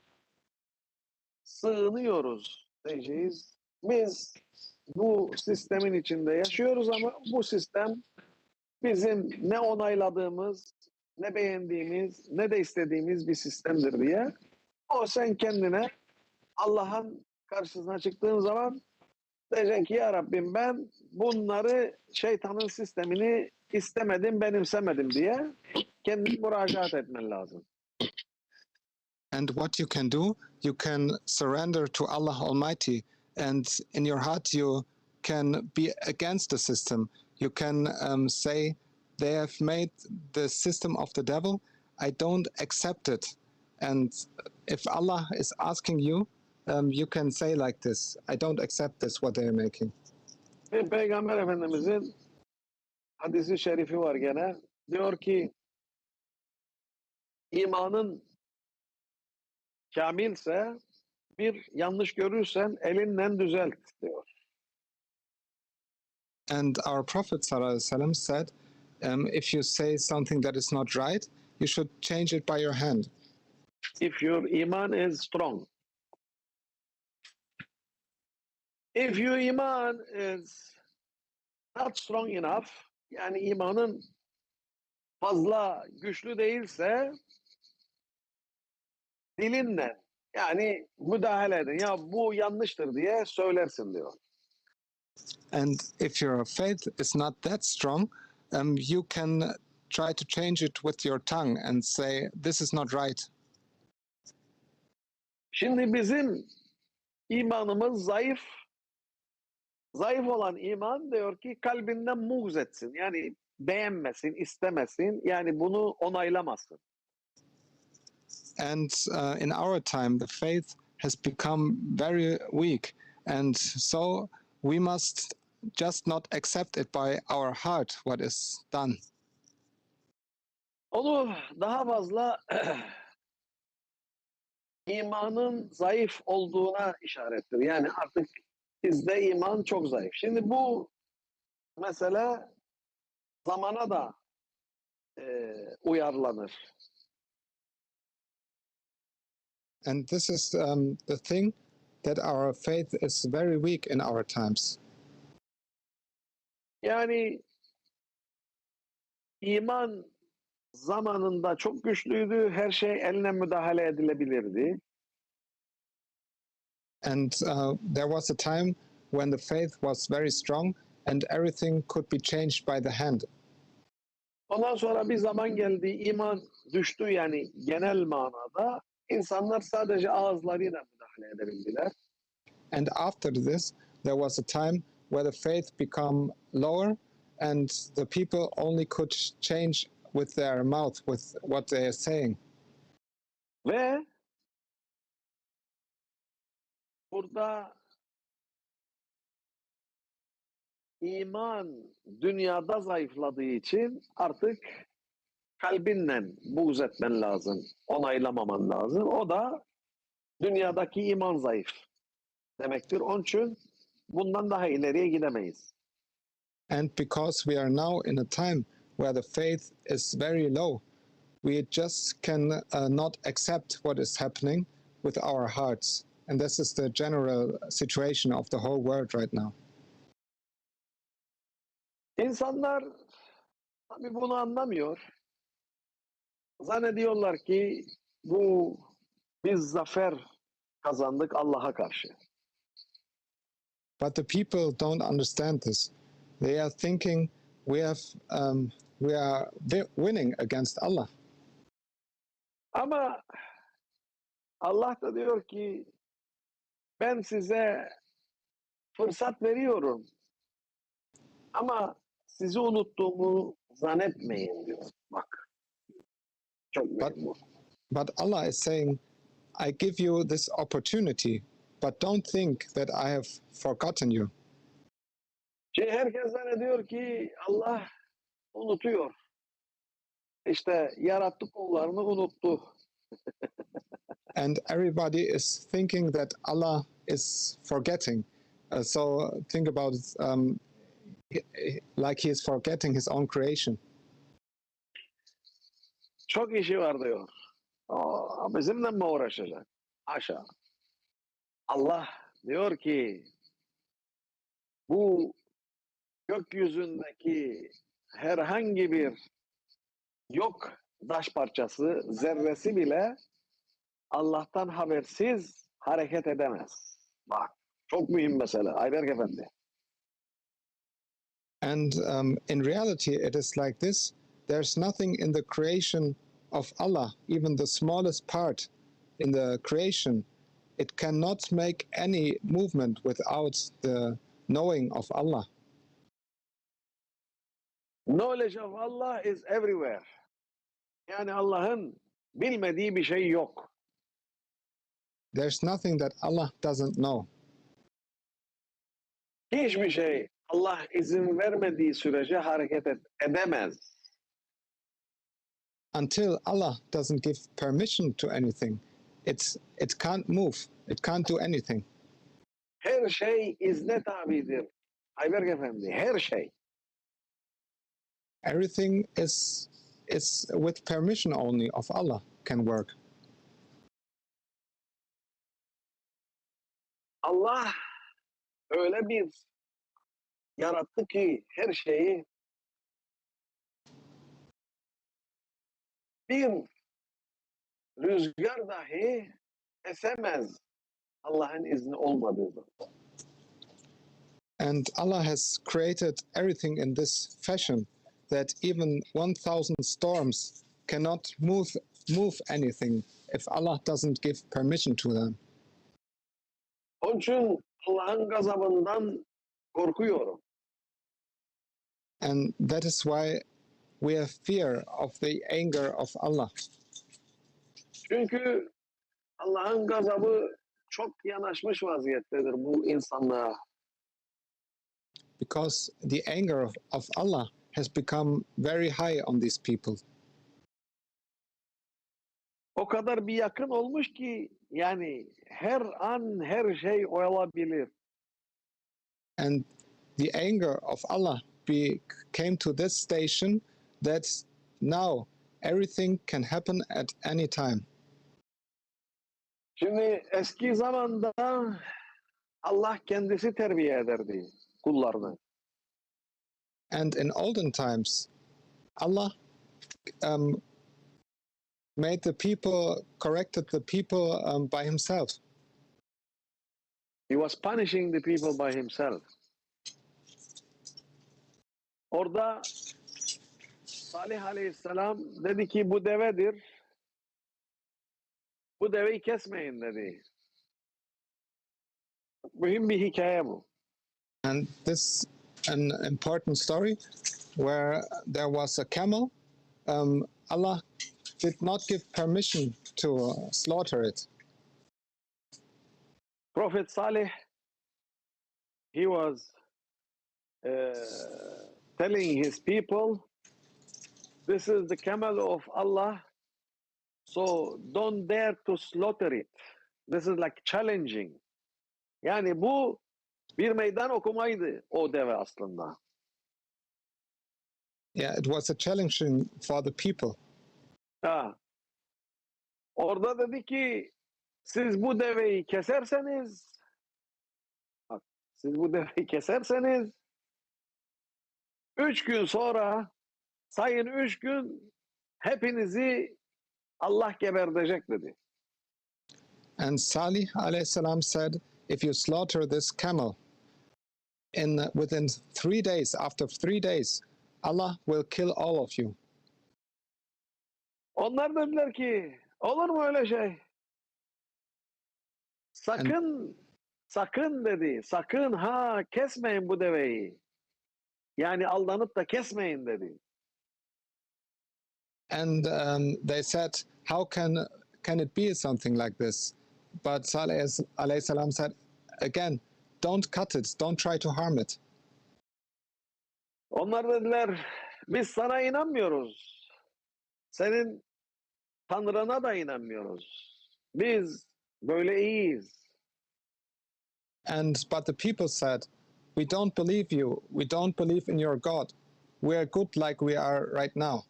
sığınıyoruz diyeceğiz. Biz bu sistemin içinde yaşıyoruz ama bu sistem bizim ne onayladığımız, ne beğendiğimiz, ne de istediğimiz bir sistemdir diye O sen kendine Allah'ın karşısına çıktığın zaman diyeceksin ki ya Rabbim ben bunları şeytanın sistemini istemedim, benimsemedim diye kendini müracaat etmen lazım. And what you can do, you can surrender to Allah Almighty, and in your heart you can be against the system. You can say, they have made the system of the devil, I don't accept it. And if Allah is asking you, you can say like this, I don't accept this, what they are making. Ve Peygamber Efendimizin hadisi şerifi var gene. Diyor ki imanın kamilse bir yanlış görürsen elinle düzelt diyor. And our Prophet ﷺ said, if you say something that is not right, you should change it by your hand. If your iman is strong. If your iman is not strong enough, yani imanın fazla güçlü değilse dilinle yani müdahale edin. Ya bu yanlıştır diye söylersin diyor. And if your faith is not that strong, you can try to change it with your tongue and say, this is not right. Şimdi bizim imanımız zayıf. Zayıf olan iman diyor ki kalbinden muğz etsin. Yani beğenmesin, istemesin. Yani bunu onaylamasın. And in our time, the faith has become very weak. And so we must just not accept it by our heart, what is done. Onu daha fazla imanın zayıf olduğuna işarettir. Yani artık bizde iman çok zayıf. Şimdi bu mesele zamana da uyarlanır. And this is the thing, that our faith is very weak in our times. Yani iman zamanında çok güçlüydü. Her şey eline müdahale edilebilirdi. And there was a time when the faith was very strong and everything could be changed by the hand. Ondan sonra bir zaman geldi, iman düştü yani genel manada. İnsanlar sadece ağızlarıyla müdahale edebildiler. And after this, there was a time where the faith became lower and the people only could change with their mouth, with what they are saying. Ve burada iman dünyada zayıfladığı için artık kalbinle buğz etmen lazım, onaylamaman lazım. O da dünyadaki iman zayıf demektir. Onun için bundan daha ileriye gidemeyiz. And because we are now in a time where the faith is very low, we just can not accept what is happening with our hearts. And this is the general situation of the whole world right now. İnsanlar tabii bunu anlamıyor. Zannediyorlar ki bu biz zafer kazandık Allah'a karşı. But the people don't understand this. They are thinking we are winning against Allah. Ama Allah da diyor ki ben size fırsat veriyorum. Ama sizi unuttuğumu zannetmeyin diyor. Bak. Çok mühim bu. But Allah is saying, I give you this opportunity, but don't think that I have forgotten you. Herkes zannediyor ki Allah unutuyor. İşte yarattı kullarını unuttu. And everybody is thinking that Allah is forgetting. So think about it like he is forgetting his own creation. Çok işi var diyor. Bizimle mi uğraşacak? Haşa. Allah diyor ki bu gökyüzündeki herhangi bir yok taş parçası, zerresi bile Allah'tan habersiz hareket edemez. Bak, çok mühim mesele Ayberk Efendi. And in reality, it is like this. There's nothing in the creation of Allah, even the smallest part in the creation. It cannot make any movement without the knowing of Allah. Knowledge of Allah is everywhere. Yani Allah'ın bilmediği bir şey yok. There's nothing that Allah doesn't know. Hiçbir şey Allah izin vermediği sürece hareket edemez. Until Allah doesn't give permission to anything, it can't move. It can't do anything. Her şey izne tabidir. Ayberk Efendi, her şey. Everything is with permission only of Allah can work. Allah öyle bir yarattı ki her şeyi bir rüzgar dahi esemez Allah'ın izni olmadığı zaman. And Allah has created everything in this fashion that even 1,000 storms cannot move anything if Allah doesn't give permission to them. Onun için Allah'ın gazabından korkuyorum. And that is why we have fear of the anger of Allah. Çünkü Allah'ın gazabı çok yanaşmış vaziyettedir bu insanlığa. Because the anger of Allah has become very high on these people. O kadar bir yakın olmuş ki yani her an her şey olabilir. And the anger of Allah came to this station that now everything can happen at any time. Şimdi eski zamanda Allah kendisi terbiye ederdi kullarını. And in olden times, Allah made the people, corrected the people by himself. He was punishing the people by himself. Orada Salih Aleyhisselam dedi ki bu devedir. Bu deveyi kesmeyin dedi. Mühim bir hikaye bu. And this an important story where there was a camel. Allah did not give permission to slaughter it. Prophet Salih, he was telling his people, this is the camel of Allah, so don't dare to slaughter it. This is like challenging. Yani bu bir meydan okumaydı o deve aslında. Yeah, it was a challenge for the people. Ha. Orada dedi ki siz bu deveyi keserseniz bak, siz bu deveyi keserseniz 3 gün sonra sayın 3 gün hepinizi Allah geberdecek dedi. And Salih alayhi said, if you slaughter this camel, within 3 days, after 3 days, Allah will kill all of you. Onlar dediler ki olur mu öyle şey? Sakın dedi. Sakın ha kesmeyin bu deveyi. Yani aldanıp da kesmeyin dedi. And they said, how can it be something like this? But Salih alayhi salam said, again, don't cut it, don't try to harm it. Onlar dediler biz sana inanmıyoruz. Senin Tanrına da inanmıyoruz. Biz böyle iyiyiz. But the people said, we don't believe you, we don't believe in your God. We are good like we are right now.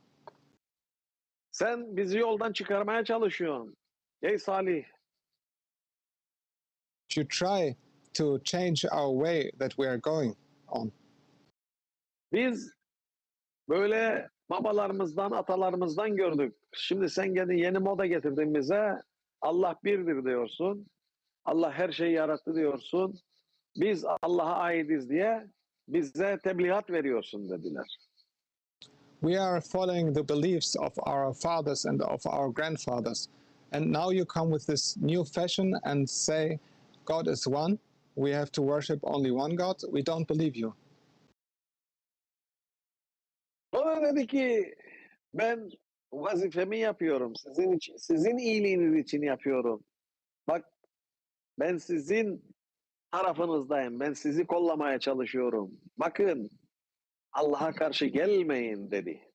Sen bizi yoldan çıkarmaya çalışıyorsun. Ey Salih. You try to change our way that we are going on. Biz böyle babalarımızdan, atalarımızdan gördük. Şimdi sen yeni moda getirdin bize. Allah birdir diyorsun. Allah her şeyi yarattı diyorsun. Biz Allah'a aitiz diye bize tebliğat veriyorsun dediler. We are following the beliefs of our fathers and of our grandfathers. And now you come with this new fashion and say, God is one. We have to worship only one God. We don't believe you. O da dedi ki ben vazifemi yapıyorum. Sizin için, sizin iyiliğiniz için yapıyorum. Bak ben sizin tarafınızdayım. Ben sizi kollamaya çalışıyorum. Bakın Allah'a karşı gelmeyin dedi.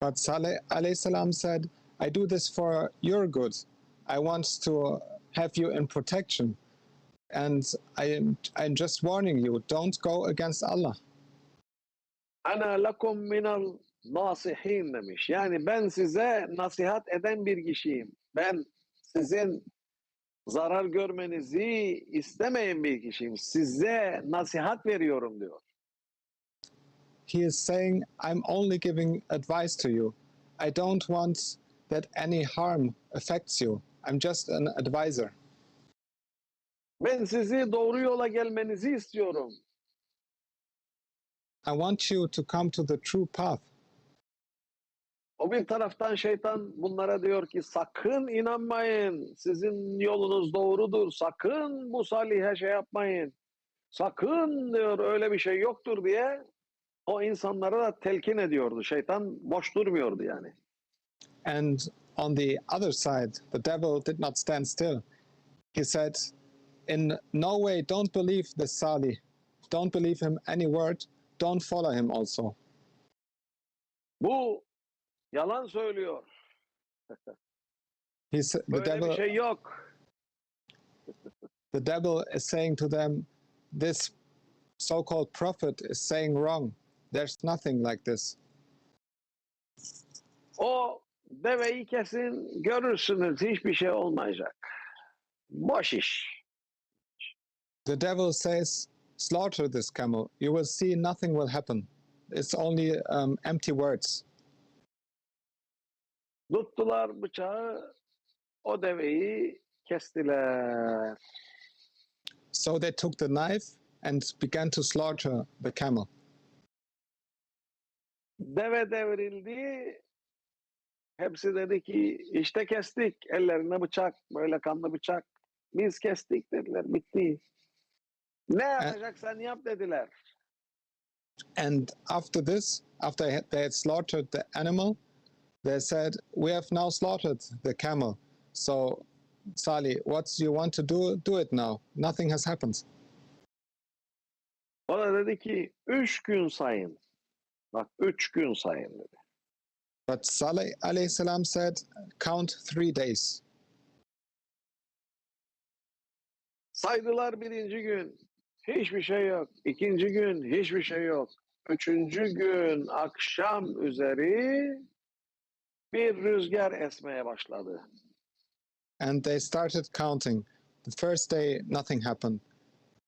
But Saleh alayhi salam said, I do this for your good. I want to have you in protection. And I'm just warning you, don't go against Allah. Ana lakum minal nasihin demiş. Yani ben size nasihat eden bir kişiyim. Ben sizin zarar görmenizi istemeyen bir kişiyim. Size nasihat veriyorum diyor. He is saying, I'm only giving advice to you. I don't want that any harm affects you. I'm just an advisor. Ben sizi doğru yola gelmenizi istiyorum. I want you to come to the true path. O bir taraftan şeytan bunlara diyor ki sakın inanmayın. Sizin yolunuz doğrudur. Sakın bu salihe şey yapmayın. Sakın diyor öyle bir şey yoktur diye o insanlara da telkin ediyordu. Şeytan boş durmuyordu yani. And on the other side, the devil did not stand still. He said, in no way, don't believe this Salih. Don't believe him any word. Don't follow him also. Bu yalan söylüyor. The Böyle bir şey yok. the devil is saying to them, this so-called prophet is saying wrong. There's nothing like this. O deveyi kesin görürsünüz. Hiçbir şey olmayacak. Boş iş. The devil says, slaughter this camel. You will see nothing will happen. It's only empty words. Tuttular bıçağı, o deveyi kestiler. So they took the knife and began to slaughter the camel. Deve devrildi. Hepsi dedi ki işte kestik. Ellerine bıçak, böyle kanlı bıçak. Biz kestik dediler, bitti. Ne yapacaksan yap dediler. And after this, after they had slaughtered the animal, they said, we have now slaughtered the camel. So, Salih, what you want to do, do it now. Nothing has happened. O da dedi ki 3 gün sayın. Bak 3 gün sayın dedi. But Saleh alayhi salam said, count 3 days. Saydılar birinci gün. Hiçbir şey yok. İkinci gün hiçbir şey yok. Üçüncü gün akşam üzeri bir rüzgar esmeye başladı. And they started counting. The first day, nothing happened.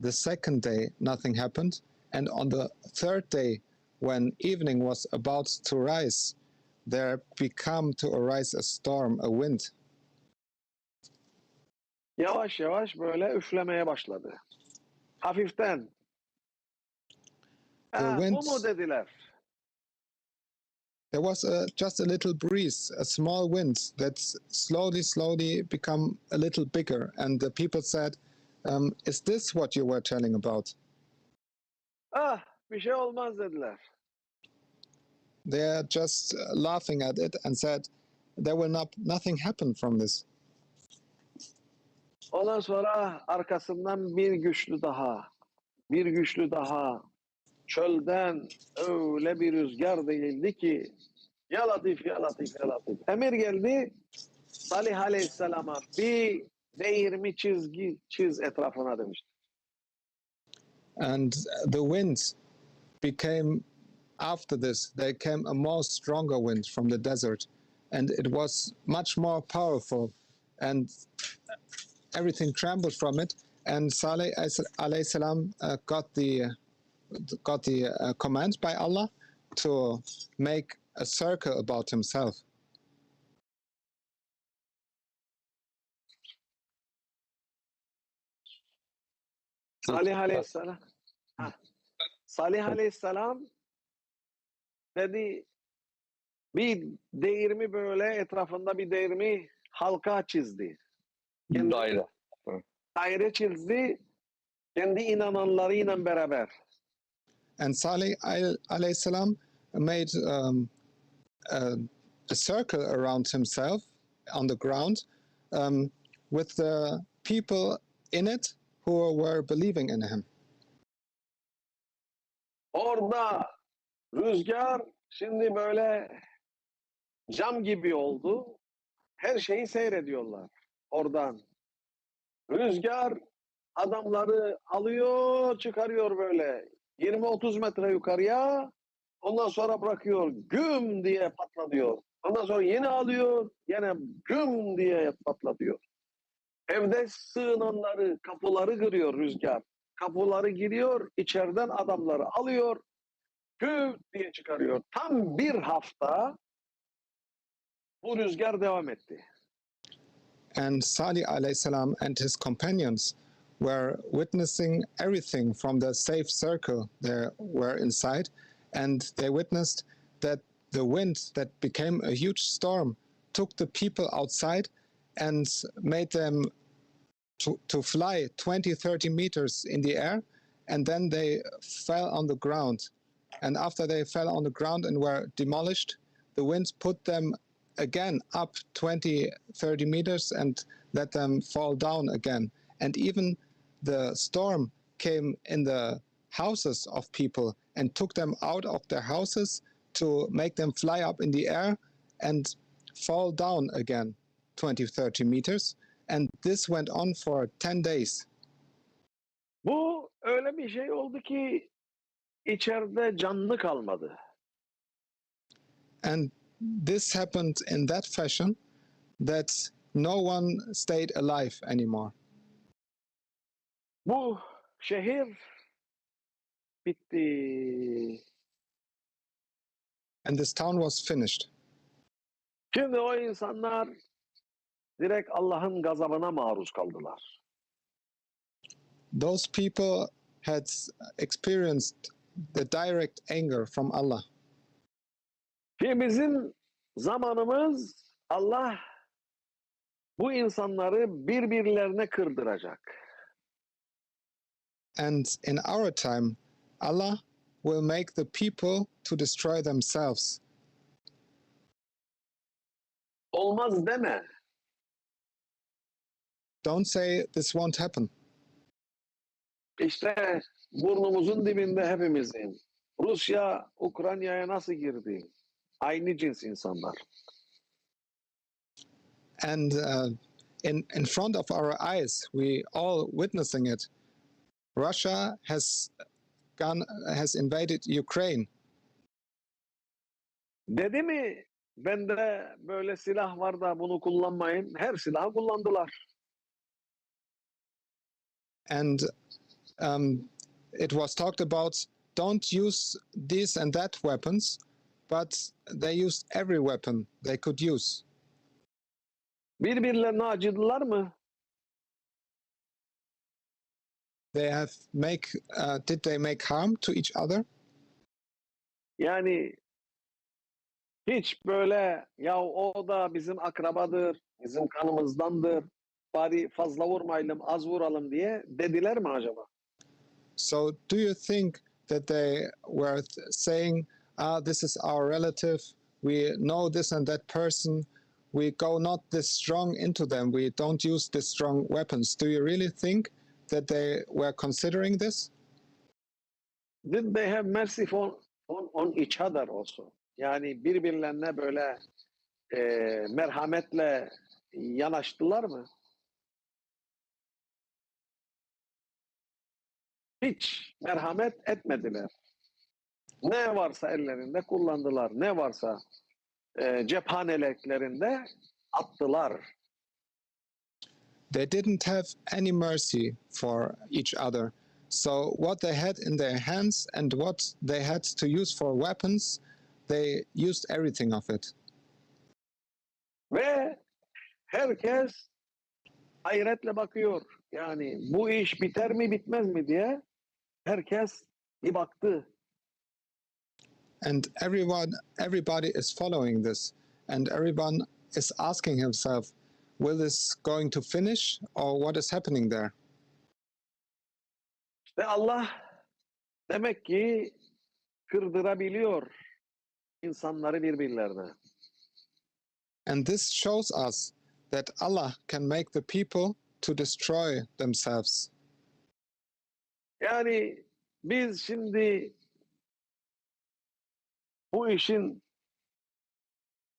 The second day, nothing happened. And on the third day, when evening was about to rise, there became to arise a storm, a wind. Yavaş yavaş böyle üflemeye başladı. Hafiften. The Bu wind, mu dediler. there was just a little breeze, a small wind that slowly become a little bigger. And the people said, is this what you were telling about? Bir şey olmaz dediler. They're just laughing at it and said, there will nothing happen from this. Ondan sonra arkasından bir güçlü daha çölden öyle bir rüzgar değildi ki ya Latif ya Latif ya Latif. Emir geldi Salih Aleyhisselam'a bir değirmi çizgi çiz etrafına demişti. And the wind became, after this, there came a more stronger wind from the desert. And it was much more powerful. And everything trembled from it. And Saleh alayhi salam got the command by Allah to make a circle about himself. Salih Aleyhisselam Salih Aleyhisselam dedi bir değirmi böyle etrafında bir değirmi halka çizdi. Daire. Daire çizdi kendi inananlarıyla beraber. And Salih alayhi salam made a circle around himself on the ground with the people in it who were believing in him. Orada rüzgar şimdi böyle cam gibi oldu. Her şeyi seyrediyorlar oradan. Rüzgar adamları alıyor, çıkarıyor böyle 20-30 metre yukarıya. Ondan sonra bırakıyor, güm diye patlatıyor. Ondan sonra yine alıyor, yine güm diye patlatıyor. Evde sığınanları, kapıları kırıyor rüzgar. Kapıları giriyor, içeriden adamları alıyor, güm diye çıkarıyor. Tam bir hafta bu rüzgar devam etti. And Salih alayhi salam and his companions were witnessing everything from the safe circle they were inside, and they witnessed that the wind that became a huge storm took the people outside and made them to fly 20-30 meters in the air, and then they fell on the ground. And after they fell on the ground and were demolished, the wind put them again up 20-30 meters and let them fall down again. And even the storm came in the houses of people and took them out of their houses to make them fly up in the air and fall down again 20-30 meters. And this went on for 10 days. Bu öyle bir şey oldu ki içeride canlı kalmadı. And this happened in that fashion that no one stayed alive anymore. Bu şehir bitti. And this town was finished. Şimdi o insanlar direkt Allah'ın gazabına maruz kaldılar. Those people had experienced the direct anger from Allah. Şimdi bizim zamanımız Allah bu insanları birbirlerine kırdıracak. And in our time, Allah will make the people to destroy themselves. Olmaz deme. Don't say this won't happen. İşte burnumuzun dibinde hepimizin. Rusya Ukrayna'ya nasıl girdi? Aynı cins insanlar. And in front of our eyes, we all witnessing it. Russia has invaded Ukraine. Dedi mi bende böyle silah var da bunu kullanmayın? Her silahı kullandılar. And it was talked about, don't use this and that weapons, but they used every weapon they could use. Birbirlerine acıdılar mı? Did they make harm to each other? Yani hiç böyle ya o da bizim akrabadır, bizim kanımızdandır, bari fazla vurmayalım, az vuralım diye dediler mi acaba? So do you think that they were saying, this is our relative, we know this and that person, we go not this strong into them, we don't use this strong weapons. Do you really think that they were considering this? Did they have mercy on each other also? Yani birbirlerine böyle merhametle yanaştılar mı? Hiç merhamet etmediler. Ne varsa ellerinde kullandılar. Ne varsa cephaneliklerinde attılar. They didn't have any mercy for each other. So what they had in their hands and what they had to use for weapons, they used everything of it. Ve herkes hayretle bakıyor. Yani bu iş biter mi bitmez mi diye herkes bir baktı. And everybody is following this, and everyone is asking himself, will this going to finish, or what is happening there? Ve Allah demek ki kırdırabiliyor insanları birbirlerine. And this shows us that Allah can make the people to destroy themselves. Yani biz şimdi bu işin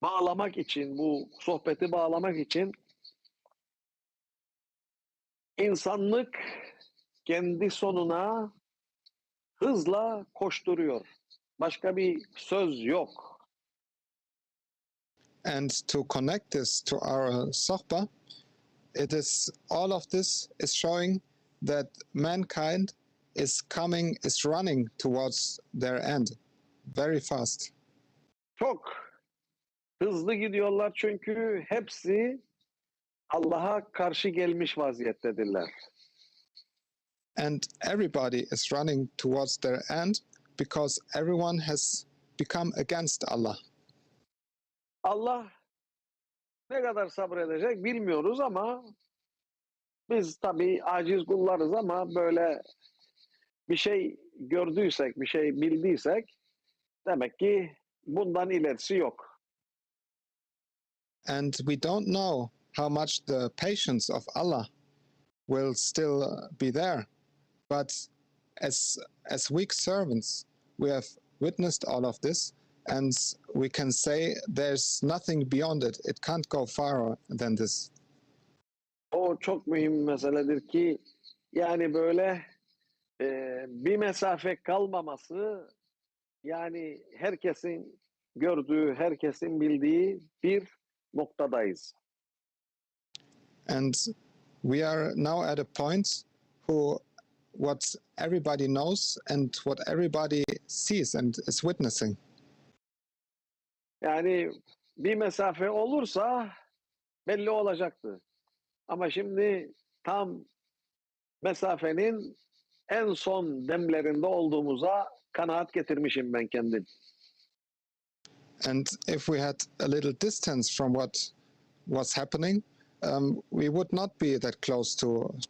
bağlamak için, bu sohbeti bağlamak için insanlık kendi sonuna hızla koşturuyor. Başka bir söz yok. And to connect this to our sohbah, it is all of this is showing that mankind is running towards their end very fast. Çok hızlı gidiyorlar çünkü hepsi Allah'a karşı gelmiş vaziyettedirler. And everybody is running towards their end because everyone has become against Allah. Allah ne kadar sabredecek bilmiyoruz ama biz tabii aciz kullarız ama böyle bir şey gördüysek, bir şey bildiysek demek ki bundan ilerisi yok. And we don't know how much the patience of Allah will still be there. But as weak servants, we have witnessed all of this, and we can say there's nothing beyond it. It can't go farther than this. O çok mühim meseledir ki yani böyle bir mesafe kalmaması yani herkesin gördüğü, herkesin bildiği bir noktadayız. And we are now at a point what everybody knows and what everybody sees and is witnessing. Yani bir mesafe olursa belli olacaktı. Ama şimdi tam mesafenin en son demlerinde olduğumuza kanaat getirmişim ben kendim. And if we had a little distance from what was happening, we would not be that close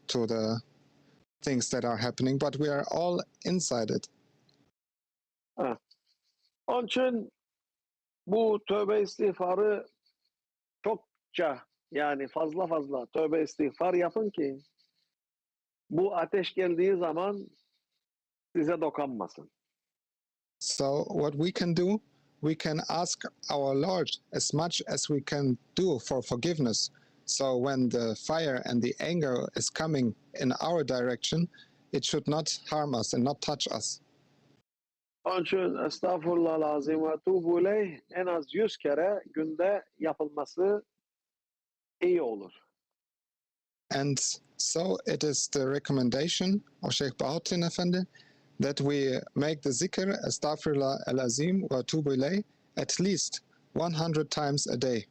to the things that are happening, but we are all inside it. Ha. Onun için bu tövbe istiğfarı çokça yani fazla tövbe istiğfar yapın ki bu ateş geldiği zaman size dokanmasın. So what we can do, we can ask our Lord as much as we can do for forgiveness. So when the fire and the anger is coming in our direction, it should not harm us and not touch us. Onun için estağfurullah lazım ve tuğbu ileyh en az 100 kere günde yapılması iyi olur. And so it is the recommendation of Sheikh Bahauddin Efendi that we make the zikr astaghfirullah al-azim wa tubu ilayh at least 100 times a day.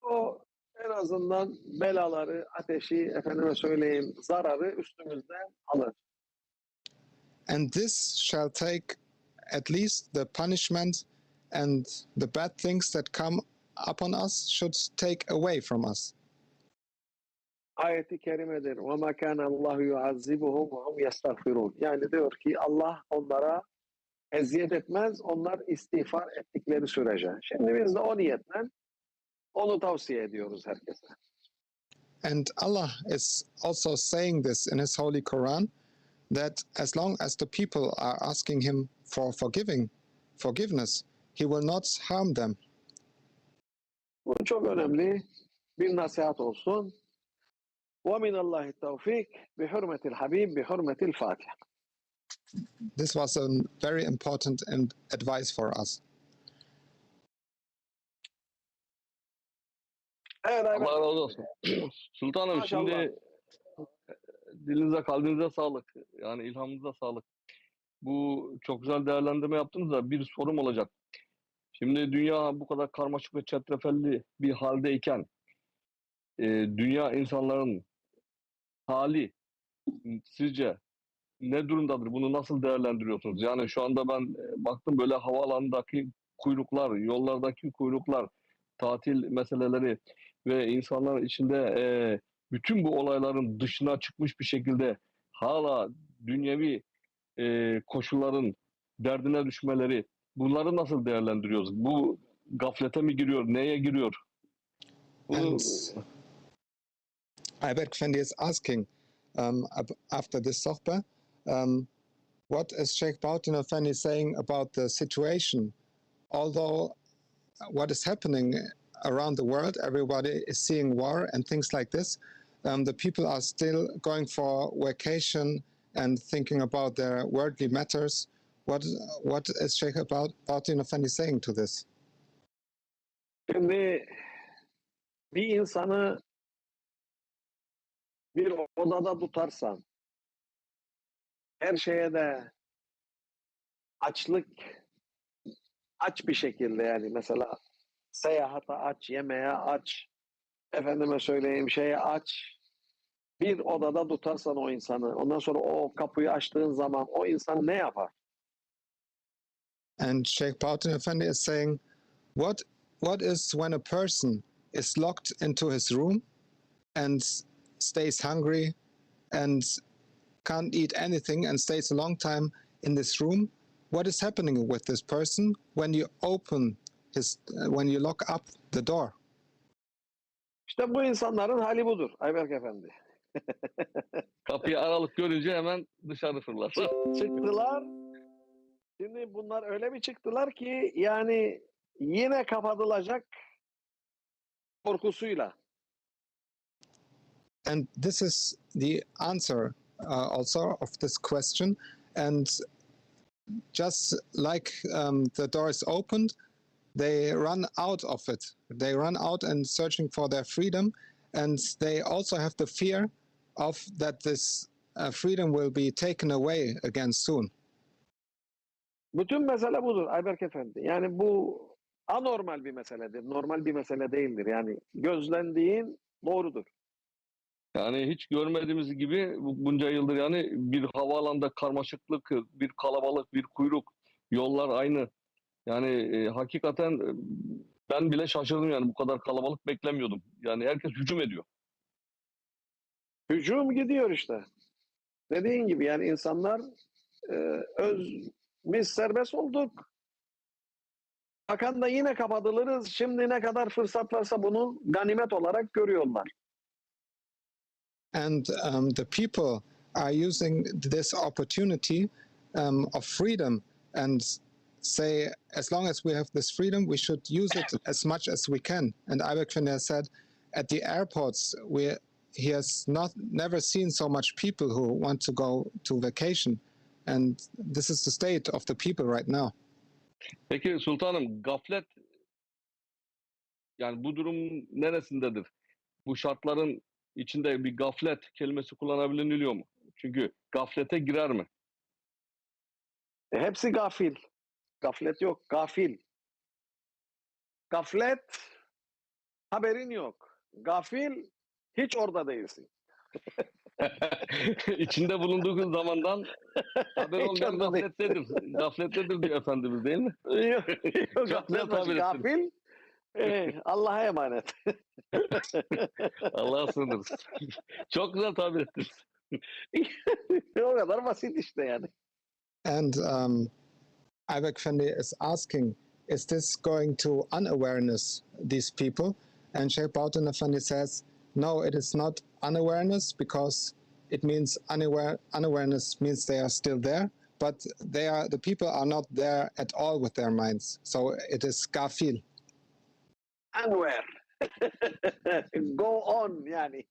O en azından belaları, ateşi, efendime söyleyeyim zararı üstümüzden alır. And this shall take at least the punishment and the bad things that come upon us should take away from us. Ayeti kerimedir. وَمَا كَانَ اللّٰهُ يُعَذِّبُهُمْ وَهُمْ يَسْتَغْفِرُونَ. Yani diyor ki Allah onlara eziyet etmez, onlar istiğfar ettikleri sürece. Şimdi biz de o niyetle onu tavsiye ediyoruz herkese. And Allah is also saying this in His Holy Quran, that as long as the people are asking Him for forgiveness, He will not harm them. Bu çok önemli bir nasihat olsun. وَمِنَ اللّٰهِ التَّوْفِيقِ بِحُرْمَةِ الْحَبِيبِ بِحُرْمَةِ الْفَاتِحَةِ. This was a very important advice for us. Evet, Allah razı olsun. Sultanım Maşallah. şimdi dilinize kalbinize sağlık. Yani ilhamınıza sağlık. Bu çok güzel değerlendirme yaptınız da bir sorum olacak. Şimdi dünya bu kadar karmaşık ve çetrefelli bir haldeyken dünya insanların hali sizce ne durumdadır? Bunu nasıl değerlendiriyorsunuz? Yani şu anda ben baktım böyle havaalanındaki kuyruklar, yollardaki kuyruklar, tatil meseleleri ve insanlar içinde bütün bu olayların dışına çıkmış bir şekilde hala dünyevi koşulların derdine düşmeleri, bunları nasıl değerlendiriyoruz? Bu gaflete mi giriyor? Neye giriyor? And Bunu Ayberk Fendi is asking after this sohbah, what is Sheikh Bahauddin Effendi saying about the situation? Although what is happening around the world, everybody is seeing war and things like this. The people are still going for vacation and thinking about their worldly matters. What is Sheikh Bahauddin Effendi saying to this? Şimdi bir insanı bir odada tutarsan, her şeye de aç bir şekilde, yani mesela seyahata aç, yemeğe aç, efendime söyleyeyim şeye aç, bir odada tutarsan o insanı, ondan sonra o kapıyı açtığın zaman o insan ne yapar? And Sheikh Bahauddin Effendi is saying, what is when a person is locked into his room and stays hungry and can't eat anything and stays a long time in this room? What is happening with this person when you when you lock up the door? İşte bu insanların hali budur Ayberk Efendi. kapıyı aralık görünce hemen dışarı fırlar. Çıktılar. Şimdi bunlar öyle bir çıktılar ki yani yine kapatılacak korkusuyla. And this is the answer also of this question. And just like the door is opened, they run out of it. They run out and searching for their freedom, and they also have the fear of that this freedom will be taken away again soon. Bütün mesele budur Ayberk Efendi. Yani bu anormal bir meseledir. Normal bir mesele değildir. Yani gözlendiğin doğrudur. Yani hiç görmediğimiz gibi bunca yıldır yani bir havaalanında karmaşıklık, bir kalabalık, bir kuyruk, yollar aynı. Yani hakikaten ben bile şaşırdım yani bu kadar kalabalık beklemiyordum. Yani herkes hücum ediyor. Hücum gidiyor işte. Dediğin gibi yani insanlar biz serbest olduk. Fakat da yine kapatılırız. Şimdi ne kadar fırsat varsa bunu ganimet olarak görüyorlar. And the people are using this opportunity of freedom and say, as long as we have this freedom, we should use it as much as we can. And Ayberk Fendi has said, at the airports, he has never seen so much people who want to go to vacation. And this is the state of the people right now. Peki sultanım gaflet yani bu durum neresindedir? Bu şartların içinde bir gaflet kelimesi kullanabiliyor mu? Çünkü gaflete girer mi? Hepsi gafil. Gaflet yok, gafil. Gaflet, haberin yok. Gafil, hiç orada değilsin. İçinde bulunduğu zamandan haber Hiç olmayan orada değil. gaflettedir. Gaflettedir diyor Efendimiz değil mi? Yok, Çok güzel gaflet tabir ettiniz. gafil, Allah'a emanet. Allah'a sığınırız. Çok güzel tabir ettiniz. O kadar basit işte yani. And Ayberk Fendi is asking, is this going to unawareness these people? And Sheikh Bahauddin Effendi says, no, it is not unawareness, because it means unawareness means they are still there, but the people are not there at all with their minds. So it is gafil. Unaware. Go on yani.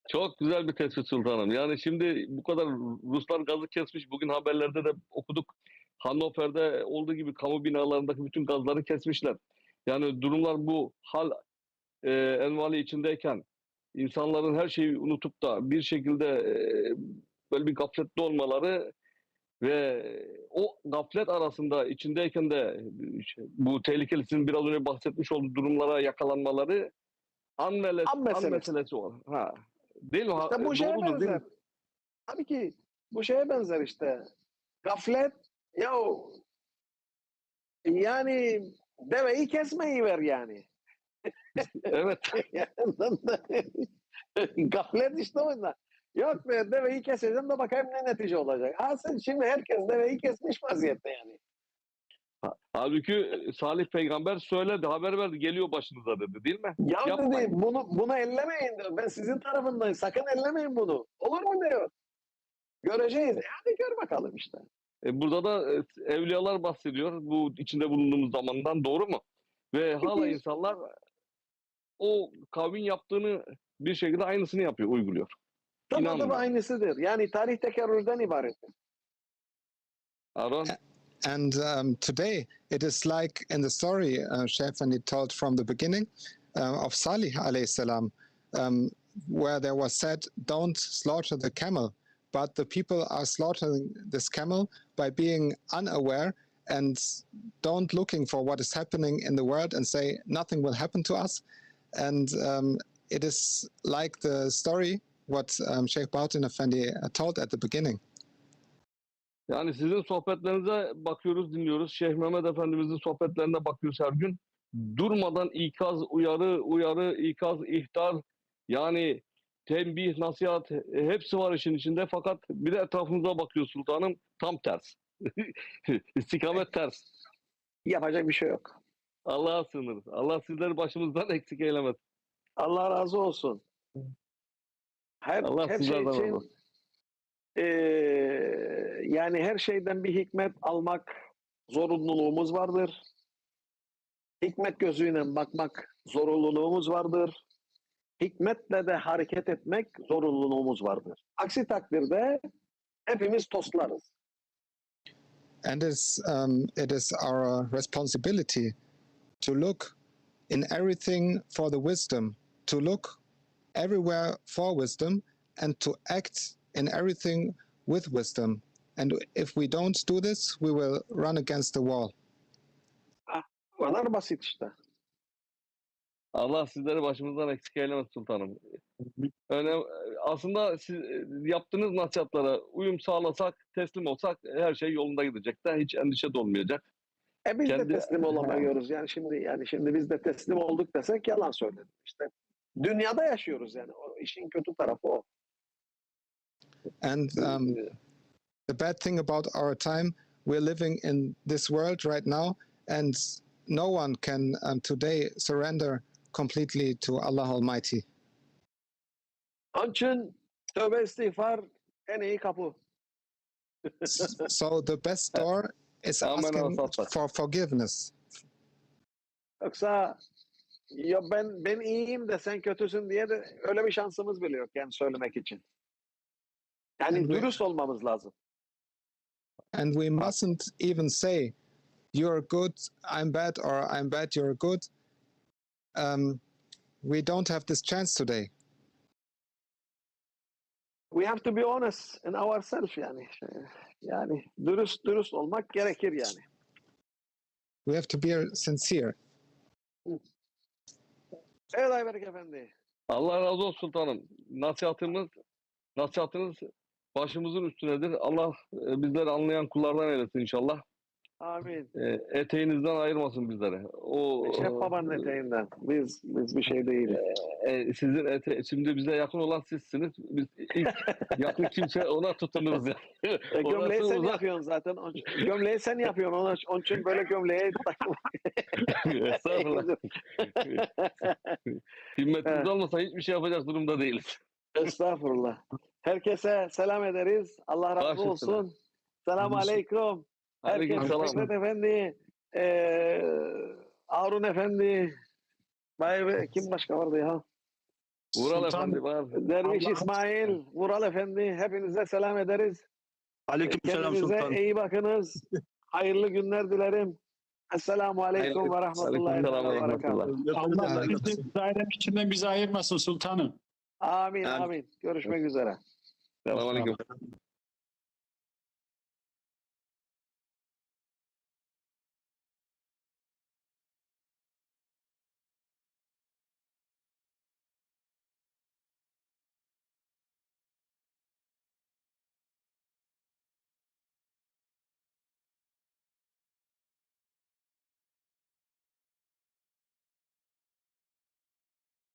Çok güzel bir tespit sultanım. Yani şimdi bu kadar Ruslar gazı kesmiş. Bugün haberlerde de okuduk. Hannover'de olduğu gibi kamu binalarındaki bütün gazları kesmişler. Yani durumlar bu hal envali içindeyken insanların her şeyi unutup da bir şekilde böyle bir gaflette olmaları ve o gaflet arasında içindeyken de bu tehlikeli sizin biraz önce bahsetmiş olduğu durumlara yakalanmaları An meselesi var. Ha. Değil mi? İşte bu şeye Doğrudur değil benzer. mi? Tabii ki bu şeye benzer işte. Gaflet ya yani deveyi kesmeyi ver yani. Evet. Gaflet işte oyunda. Yok be deveyi keseceğim de bakayım ne netice olacak. Sen şimdi herkes deveyi kesmiş vaziyette yani. Halbuki Salih Peygamber söyledi, haber verdi, geliyor başınıza dedi değil mi? Ya dedi Yapmayın. bunu ellemeyin diyor. Ben sizin tarafındayım. Sakın ellemeyin bunu. Olur mu diyor. Göreceğiz. Hadi gör bakalım işte. Burada da evliyalar bahsediyor bu içinde bulunduğumuz zamandan, doğru mu? Ve hala insanlar o kavmin yaptığını bir şekilde aynısını yapıyor, uyguluyor. Tabii İnanmıyor. aynısıdır. Yani tarih tekerrürden ibarettir. Aron, And today it is like in the story Sheikh told from the beginning of Salih alayhi salam, where there was said, "Don't slaughter the camel," but the people are slaughtering this camel by being unaware and don't looking for what is happening in the world and say nothing will happen to us. And it is like the story what Sheikh Bahauddin Effendi told at the beginning. yani sizin sohbetlerinize bakıyoruz, dinliyoruz. Şeyh Mehmet Efendimizin sohbetlerine bakıyoruz her gün. Durmadan ikaz, uyarı, ikaz, ihtar, yani tembih, nasihat hepsi var işin içinde. Fakat bir de etrafımıza bakıyor sultanım, tam ters. İstikamet ters. Yapacak bir şey yok. Allah'a sığınırız. Allah sizleri başımızdan eksik eylemesin. Allah razı olsun. Her Allah şey sizlerden razı için olsun. yani her şeyden bir hikmet almak zorunluluğumuz vardır. Hikmet gözüyle bakmak zorunluluğumuz vardır. Hikmetle de hareket etmek zorunluluğumuz vardır. Aksi takdirde hepimiz tostlarız. And it is our responsibility to look in everything for the wisdom, to look everywhere for wisdom, and to act in everything with wisdom. And if we don't do this, we will run against the wall. Bu kadar basit işte. Allah sizleri başımızdan eksik eylemesin sultanım. Aslında siz yaptığınız nasihatlara uyum sağlasak, teslim olsak her şey yolunda gidecek de hiç endişe de olmayacak. Biz de teslim olamıyoruz. Yani şimdi biz de teslim olduk desek yalan söyledim. İşte dünyada yaşıyoruz yani. O işin kötü tarafı o. And the bad thing about our time, we're living in this world right now, and no one can today surrender completely to Allah Almighty. Onun için tövbe istiğfar en iyi kapı. So the best door is asking for forgiveness. Yoksa ya ben iyiyim de sen kötüsün diye de öyle bir şansımız bile yok yani söylemek için. Yani dürüst olmamız lazım. And we mustn't even say, "You're good, I'm bad," or "I'm bad, you're good." We don't have this chance today. We have to be honest in ourselves yani. Yani dürüst olmak gerekir yani. We have to be sincere. Evet Ayberk Efendi. Allah razı olsun sultanım. Nasihatınız başımızın üstünedir. Allah bizleri anlayan kullardan eylesin inşallah. Amin. Eteğinizden ayırmasın bizleri. Şef babanın eteğinden. Biz bir şey değiliz. Sizin şimdi bize yakın olan sizsiniz. Biz ilk yakın kimse ona tutunuruz. Gömleği sen yapıyorsun zaten. Gömleği sen yapıyorsun. Onun için böyle gömleğe takma. Estağfurullah. Himmetimiz olmasa hiçbir şey yapacak durumda değiliz. Estağfurullah. Herkese selam ederiz. Allah razı olsun. Selamun aleyküm. Herkes Mehmet Efendi, Harun Efendi, kim başka vardı ya? Vural Efendi var. Derviş İsmail, Vural Efendi, hepinize selam ederiz. Aleykümselam sultanım. Kendinize iyi bakınız. Hayırlı günler dilerim. Esselamu aleyküm ve rahmetullahi ve berekatuhu. Allah bizi dairem içinden bizi ayırmasın sultanım. Amin amin. Görüşmek üzere. Selamünaleyküm.